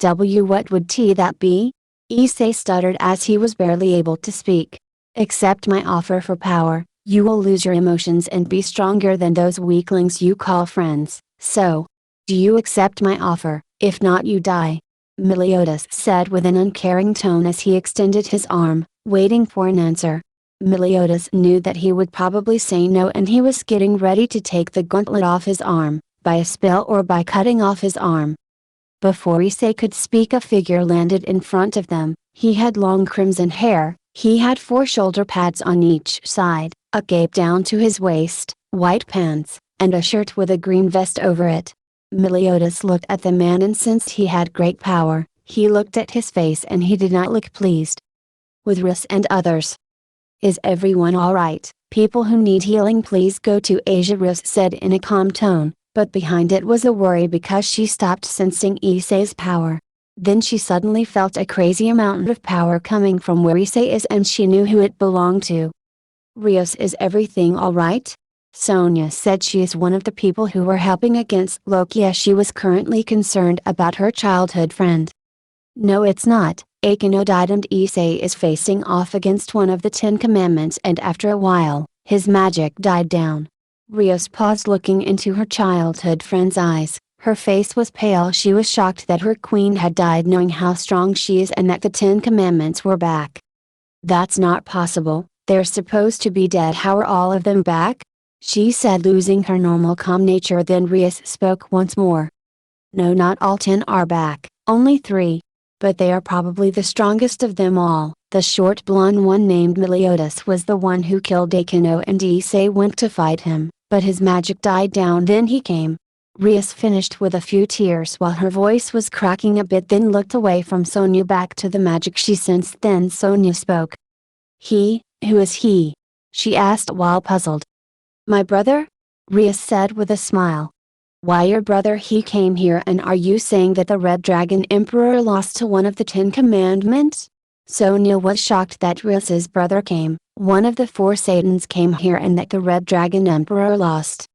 Speaker 2: What would that be? Issei stuttered as he was barely able to speak. Accept my offer for power, you will lose your emotions and be stronger than those weaklings you call friends. So, do you accept my offer? If not, you die. Meliodas said with an uncaring tone as he extended his arm, waiting for an answer. Meliodas knew that he would probably say no, and he was getting ready to take the gauntlet off his arm, by a spell or by cutting off his arm. Before Issei could speak, a figure landed in front of them. He had long crimson hair, he had 4 shoulder pads on each side, a cape down to his waist, white pants, and a shirt with a green vest over it. Meliodas looked at the man, and since he had great power, he looked at his face and he did not look pleased. With Rhys and others. Is everyone alright? People who need healing please go to Asia, Rhys said in a calm tone, but behind it was a worry because she stopped sensing Issei's power. Then she suddenly felt a crazy amount of power coming from where Issei is, and she knew who it belonged to. Rios, is everything alright? Sonia said. She is one of the people who were helping against Loki, as she was currently concerned about her childhood friend. No, it's not. Akino died and Issei is facing off against one of the 10 commandments, and after a while, his magic died down. Rios paused, looking into her childhood friend's eyes. Her face was pale. She was shocked that her queen had died, knowing how strong she is and that the 10 commandments were back. That's not possible, they're supposed to be dead. How are all of them back? She said, losing her normal calm nature. Then Rios spoke once more. No, not all 10 are back, only 3. But they are probably the strongest of them all. The short blonde one named Meliodas was the one who killed Akino, and Issei went to fight him, but his magic died down. Then he came. Rios finished with a few tears while her voice was cracking a bit, then looked away from Sonia back to the magic she sensed. Then Sonia spoke. He, who is he? She asked while puzzled. My brother? Rios said with a smile. Why your brother? He came here. And are you saying that the Red Dragon Emperor lost to one of the 10 commandments? Sonia was shocked that Rios's brother came, one of the 4 Satans came here, and that the Red Dragon Emperor lost.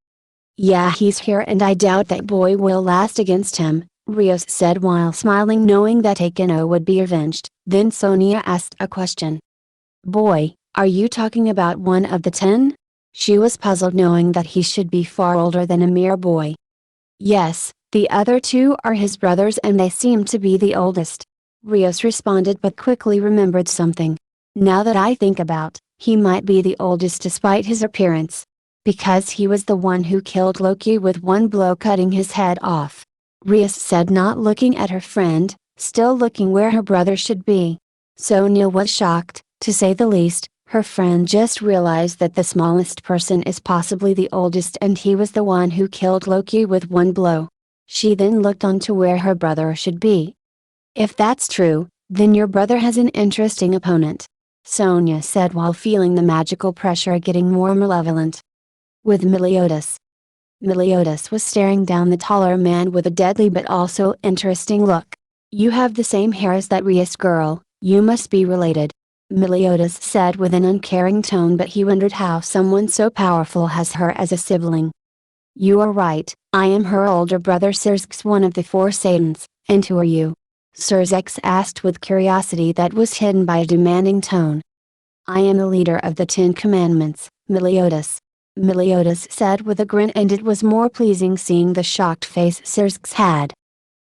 Speaker 2: Yeah, he's here, and I doubt that boy will last against him, Rios said while smiling, knowing that Akino would be avenged. Then Sonia asked a question. Boy, are you talking about one of the 10? She was puzzled, knowing that he should be far older than a mere boy. Yes, the other 2 are his brothers and they seem to be the oldest. Rios responded, but quickly remembered something. Now that I think about, he might be the oldest despite his appearance. Because he was the one who killed Loki with one blow, cutting his head off. Rios said, not looking at her friend, still looking where her brother should be. Sonia was shocked, to say the least. Her friend just realized that the smallest person is possibly the oldest, and he was the one who killed Loki with one blow. She then looked on to where her brother should be. If that's true, then your brother has an interesting opponent, Sonia said while feeling the magical pressure getting more malevolent. With Meliodas. Meliodas was staring down the taller man with a deadly but also interesting look. You have the same hair as that Rias girl, you must be related. Meliodas said with an uncaring tone, but he wondered how someone so powerful has her as a sibling. You are right, I am her older brother Xerxes, one of the four Satans, and who are you? Xerxes asked with curiosity that was hidden by a demanding tone. I am the leader of the 10 Commandments, Meliodas. Meliodas said with a grin, and it was more pleasing seeing the shocked face Xerxes had.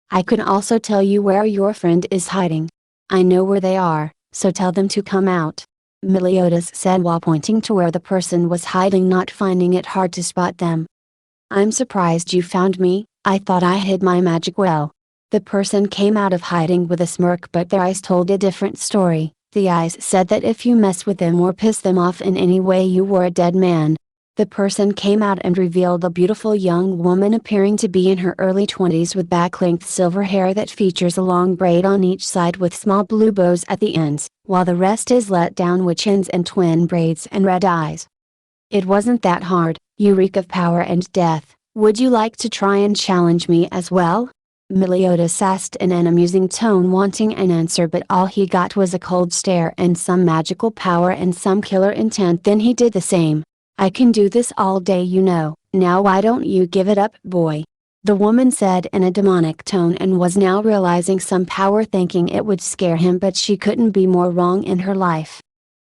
Speaker 2: I can also tell you where your friend is hiding. I know where they are, so tell them to come out. Meliodas said while pointing to where the person was hiding, not finding it hard to spot them. I'm surprised you found me, I thought I hid my magic well. The person came out of hiding with a smirk, but their eyes told a different story. The eyes said that if you mess with them or piss them off in any way, you were a dead man. The person came out and revealed a beautiful young woman appearing to be in her early 20s with back-length silver hair that features a long braid on each side with small blue bows at the ends, while the rest is let down with chins and twin braids and red eyes. It wasn't that hard, you reek of power and death, would you like to try and challenge me as well? Meliodas asked in an amusing tone, wanting an answer, but all he got was a cold stare and some magical power and some killer intent. Then he did the same. I can do this all day, you know, now why don't you give it up, boy? The woman said in a demonic tone, and was now realizing some power, thinking it would scare him, but she couldn't be more wrong in her life.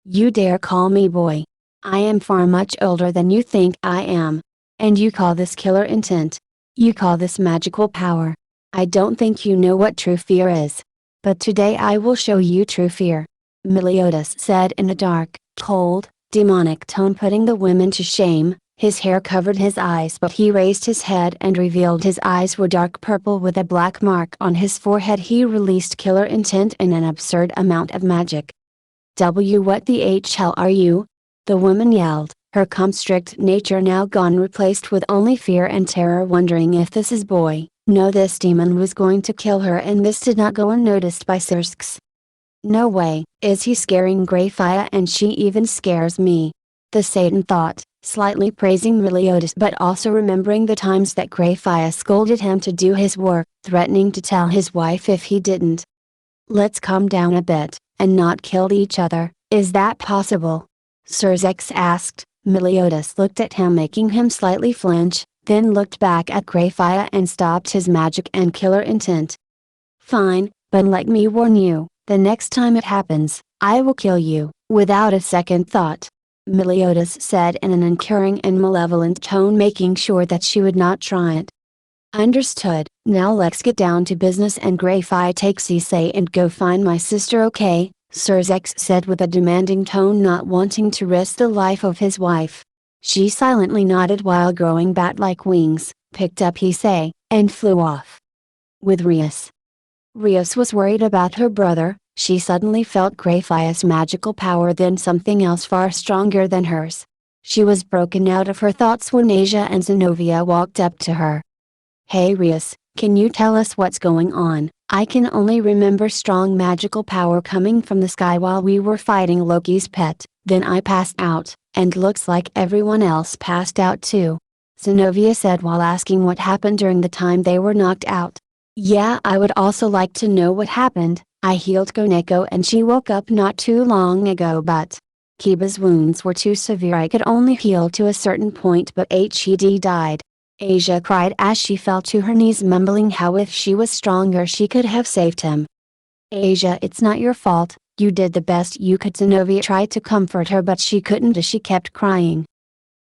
Speaker 2: You dare call me boy? I am far much older than you think I am. And you call this killer intent? You call this magical power? I don't think you know what true fear is. But today I will show you true fear. Meliodas said in a dark, cold, demonic tone, putting the women to shame. His hair covered his eyes, but he raised his head and revealed his eyes were dark purple with a black mark on his forehead. He released killer intent and an absurd amount of magic. What the hell are you? The woman yelled, her calm strict nature now gone, replaced with only fear and terror, wondering if this is boy. No, this demon was going to kill her, and this did not go unnoticed by Xerxes. No way, is he scaring Graphia, and she even scares me. The Satan thought, slightly praising Meliodas but also remembering the times that Graphia scolded him to do his work, threatening to tell his wife if he didn't. Let's calm down a bit, and not kill each other, is that possible? Xerxes asked. Meliodas looked at him, making him slightly flinch, then looked back at Graphia and stopped his magic and killer intent. Fine, but let me warn you, the next time it happens, I will kill you, without a second thought. Meliodas said in an encouraging and malevolent tone, making sure that she would not try it. Understood, now let's get down to business, and Graphia takes say and go find my sister, okay? Xerxes said with a demanding tone, not wanting to risk the life of his wife. She silently nodded while growing bat-like wings, picked up say, and flew off. With Rias. Rias was worried about her brother. She suddenly felt Graphia's magical power, then something else far stronger than hers. She was broken out of her thoughts when Asia and Zenobia walked up to her. Hey Rias, can you tell us what's going on? I can only remember strong magical power coming from the sky while we were fighting Loki's pet, then I passed out, and looks like everyone else passed out too. Zenobia said while asking what happened during the time they were knocked out. Yeah, I would also like to know what happened. I healed Koneko and she woke up not too long ago, but Kiba's wounds were too severe. I could only heal to a certain point, but he died. Asia cried as she fell to her knees, mumbling how if she was stronger she could have saved him. Asia, it's not your fault, you did the best you could. Zenobia tried to comfort her, but she couldn't as she kept crying.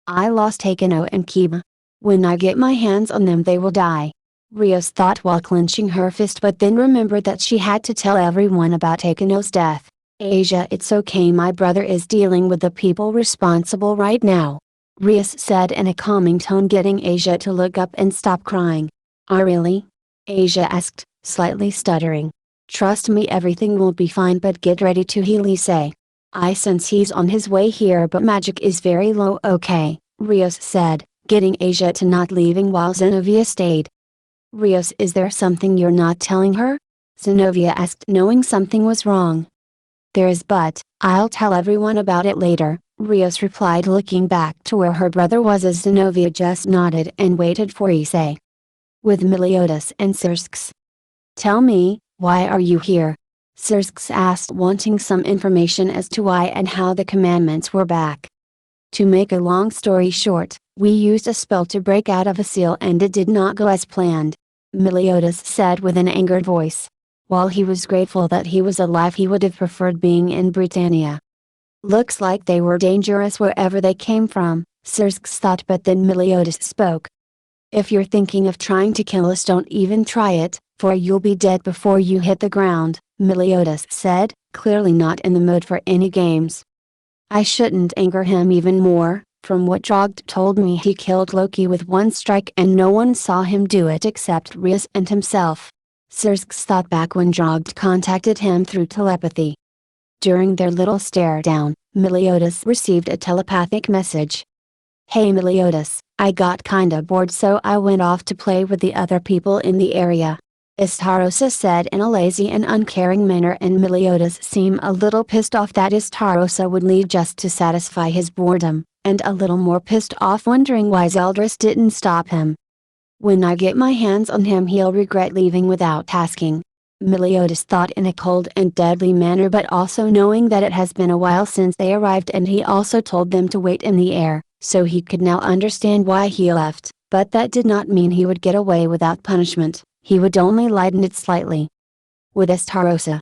Speaker 2: I lost Takano and Kiba. When I get my hands on them they will die. Rios thought while clenching her fist, but then remembered that she had to tell everyone about Takano's death. Asia, it's okay, my brother is dealing with the people responsible right now. Rios said in a calming tone, getting Asia to look up and stop crying. Ah really? Asia asked, slightly stuttering. Trust me, everything will be fine, but get ready to heal say. I sense he's on his way here, but magic is very low. Okay, Rios said, getting Asia to not leaving while Zenobia stayed. Rios, is there something you're not telling her? Zenobia asked, knowing something was wrong. There is, but I'll tell everyone about it later. Rios replied, looking back to where her brother was as Zenobia just nodded and waited for Issei. With Meliodas and Xerxes. "Tell me, why are you here?" Xerxes asked, wanting some information as to why and how the commandments were back. "To make a long story short, we used a spell to break out of a seal and it did not go as planned," Meliodas said with an angered voice. While he was grateful that he was alive, he would have preferred being in Britannia. "Looks like they were dangerous wherever they came from," Xerxes thought, but then Meliodas spoke. "If you're thinking of trying to kill us, don't even try it, for you'll be dead before you hit the ground," Meliodas said, clearly not in the mood for any games. I shouldn't anger him even more. From what Jogd told me, he killed Loki with one strike and no one saw him do it except Rios and himself. Xerxes thought back when Jogd contacted him through telepathy. During their little stare down, Meliodas received a telepathic message. "Hey Meliodas, I got kinda bored so I went off to play with the other people in the area," Istarosa said in a lazy and uncaring manner, and Meliodas seemed a little pissed off that Istarosa would leave just to satisfy his boredom, and a little more pissed off wondering why Zeldris didn't stop him. "When I get my hands on him he'll regret leaving without asking," Meliodas thought in a cold and deadly manner, but also knowing that it has been a while since they arrived and he also told them to wait in the air, so he could now understand why he left, but that did not mean he would get away without punishment, he would only lighten it slightly. With Istarosa,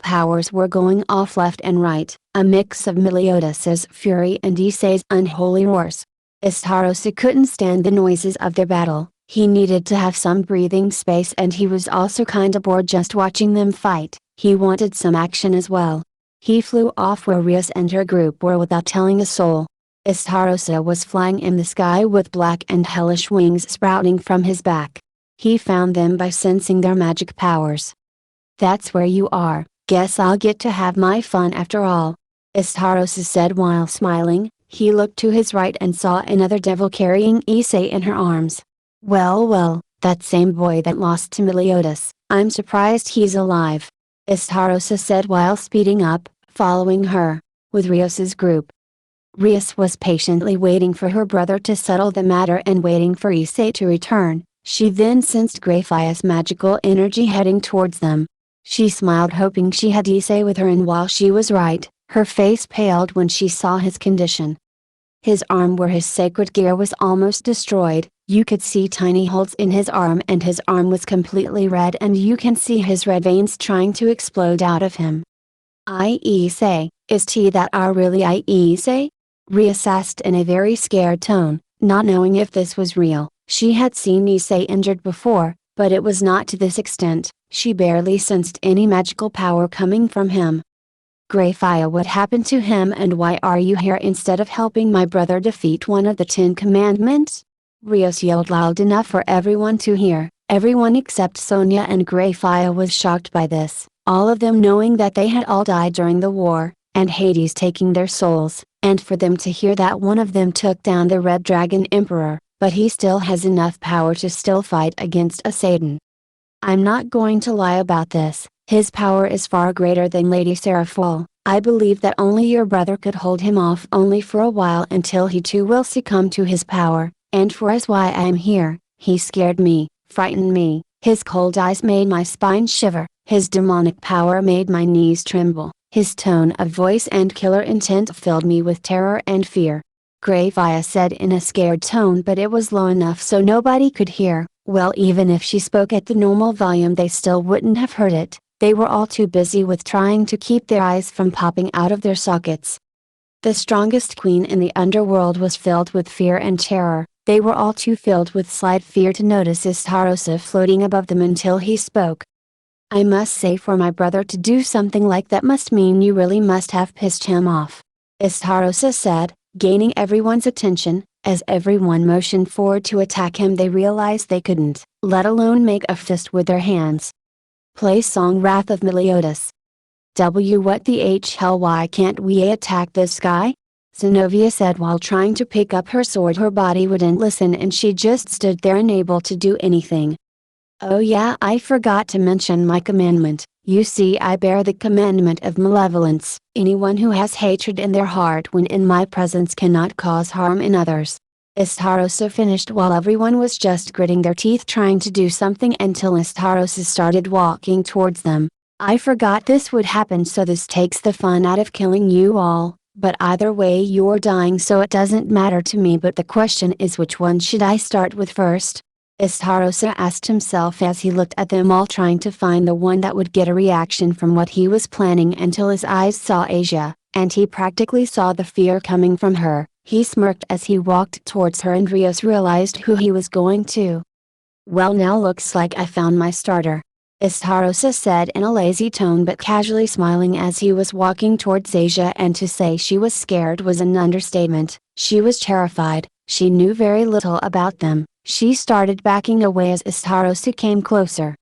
Speaker 2: powers were going off left and right, a mix of Meliodas's fury and Issei's unholy roars. Istarosa couldn't stand the noises of their battle. He needed to have some breathing space and he was also kinda bored just watching them fight. He wanted some action as well. He flew off where Rios and her group were without telling a soul. Istarosa was flying in the sky with black and hellish wings sprouting from his back. He found them by sensing their magic powers. "That's where you are, guess I'll get to have my fun after all," Istarosa said while smiling. He looked to his right and saw another devil carrying Issei in her arms. Well, that same boy that lost to Meliodas, I'm surprised he's alive," Istarosa said while speeding up, following her, with Rios's group. Rios was patiently waiting for her brother to settle the matter and waiting for Issei to return. She then sensed Graphia's magical energy heading towards them. She smiled, hoping she had Issei with her, and while she was right, her face paled when she saw his condition. His arm where his sacred gear was almost destroyed, you could see tiny holes in his arm and his arm was completely red and you can see his red veins trying to explode out of him. "Issei, is that are really Issei?" Rios asked in a very scared tone, not knowing if this was real. She had seen Issei injured before, but it was not to this extent. She barely sensed any magical power coming from him. "Graphia, what happened to him and why are you here instead of helping my brother defeat one of the 10 commandments?" Rios yelled loud enough for everyone to hear. Everyone except Sonia and Graphia was shocked by this, all of them knowing that they had all died during the war, and Hades taking their souls, and for them to hear that one of them took down the Red Dragon Emperor, but he still has enough power to still fight against a Satan. "I'm not going to lie about this, his power is far greater than Lady Seraphol. I believe that only your brother could hold him off only for a while until he too will succumb to his power, and for as why I am here, he scared me, frightened me, his cold eyes made my spine shiver, his demonic power made my knees tremble, his tone of voice and killer intent filled me with terror and fear." Graphia said in a scared tone, but it was low enough so nobody could hear. Well, even if she spoke at the normal volume they still wouldn't have heard it. They were all too busy with trying to keep their eyes from popping out of their sockets. The strongest queen in the underworld was filled with fear and terror. They were all too filled with slight fear to notice Istarosa floating above them until he spoke. "I must say, for my brother to do something like that must mean you really must have pissed him off," Istarosa said, gaining everyone's attention. As everyone motioned forward to attack him they realized they couldn't, let alone make a fist with their hands. Play song Wrath of Meliodas. What the hell, why can't we attack this guy? Zenobia said while trying to pick up her sword. Her body wouldn't listen and she just stood there unable to do anything. "Oh yeah, I forgot to mention my commandment," You see, I bear the commandment of malevolence. Anyone who has hatred in their heart when in my presence cannot cause harm in others. Estarossa finished while everyone was just gritting their teeth trying to do something until Estarossa started walking towards them. I forgot this would happen, so this takes the fun out of killing you all, but either way you're dying, so it doesn't matter to me. But the question is, which one should I start with first? Estarossa asked himself as he looked at them all, trying to find the one that would get a reaction from what he was planning, until his eyes saw Asia, and he practically saw the fear coming from her. He smirked as he walked towards her, and Rios realized who he was going to. Well, now looks like I found my starter, Estarossa said in a lazy tone, but casually smiling as he was walking towards Asia, and to say she was scared was an understatement. She was terrified. She knew very little about them. She started backing away as Estarossa came closer.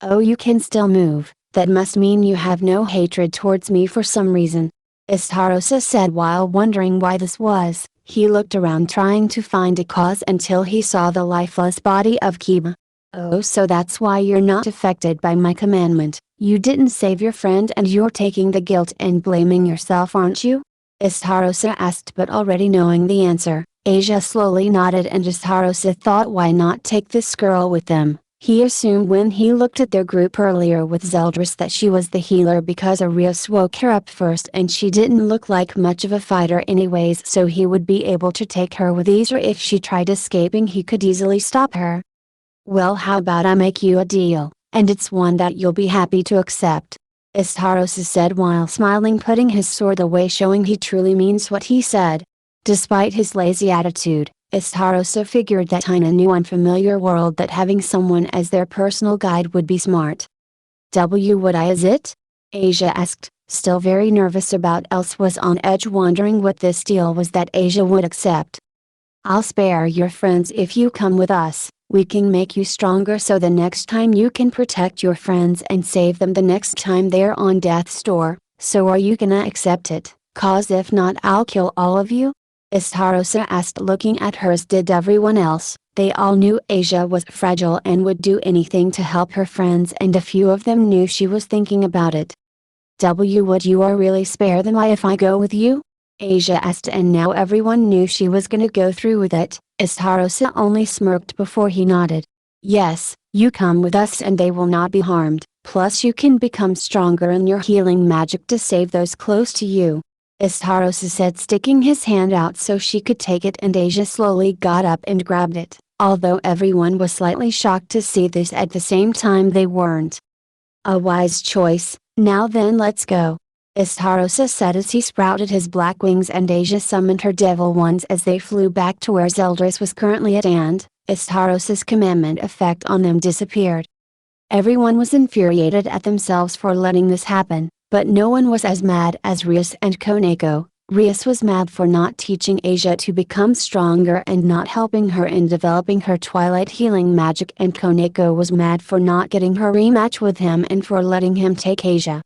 Speaker 2: Oh, you can still move. That must mean you have no hatred towards me for some reason, Estarossa said while wondering why this was. He looked around trying to find a cause until he saw the lifeless body of Kiba. Oh, so that's why you're not affected by my commandment. You didn't save your friend and you're taking the guilt and blaming yourself, aren't you? Estarossa asked, but already knowing the answer. Asia slowly nodded, and Estarossa thought, why not take this girl with them? He assumed when he looked at their group earlier with Zeldris that she was the healer because Arius woke her up first and she didn't look like much of a fighter anyways, so he would be able to take her with ease, or if she tried escaping he could easily stop her. Well, how about I make you a deal, and it's one that you'll be happy to accept, Estarossa said while smiling, putting his sword away, showing he truly means what he said. Despite his lazy attitude, Estarossa figured that in a new unfamiliar world that having someone as their personal guide would be smart. What is it? Asia asked, still very nervous about else was on edge, wondering what this deal was that Asia would accept. I'll spare your friends if you come with us. We can make you stronger, so the next time you can protect your friends and save them the next time they're on death's door. So are you gonna accept it? Cause if not, I'll kill all of you? Estarossa asked, looking at her as did everyone else. They all knew Asia was fragile and would do anything to help her friends, and a few of them knew she was thinking about it. Would you really spare them if I go with you? Asia asked, and now everyone knew she was gonna go through with it. Estarossa only smirked before he nodded. Yes, you come with us and they will not be harmed, plus you can become stronger in your healing magic to save those close to you, Estarossa said, sticking his hand out so she could take it, and Asia slowly got up and grabbed it, although everyone was slightly shocked to see this. At the same time they weren't. A wise choice. Now then, let's go, Estarossa said as he sprouted his black wings, and Asia summoned her devil ones as they flew back to where Zeldris was currently at, and Estarossa's commandment effect on them disappeared. Everyone was infuriated at themselves for letting this happen, but no one was as mad as Rios and Koneko. Rios was mad for not teaching Asia to become stronger and not helping her in developing her twilight healing magic, and Koneko was mad for not getting her rematch with him and for letting him take Asia.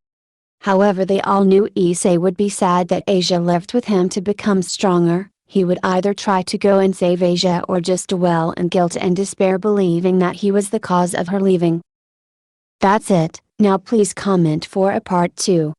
Speaker 2: However, they all knew Issei would be sad that Asia left with him to become stronger. He would either try to go and save Asia or just dwell in guilt and despair, believing that he was the cause of her leaving. That's it. Now please comment for a part 2.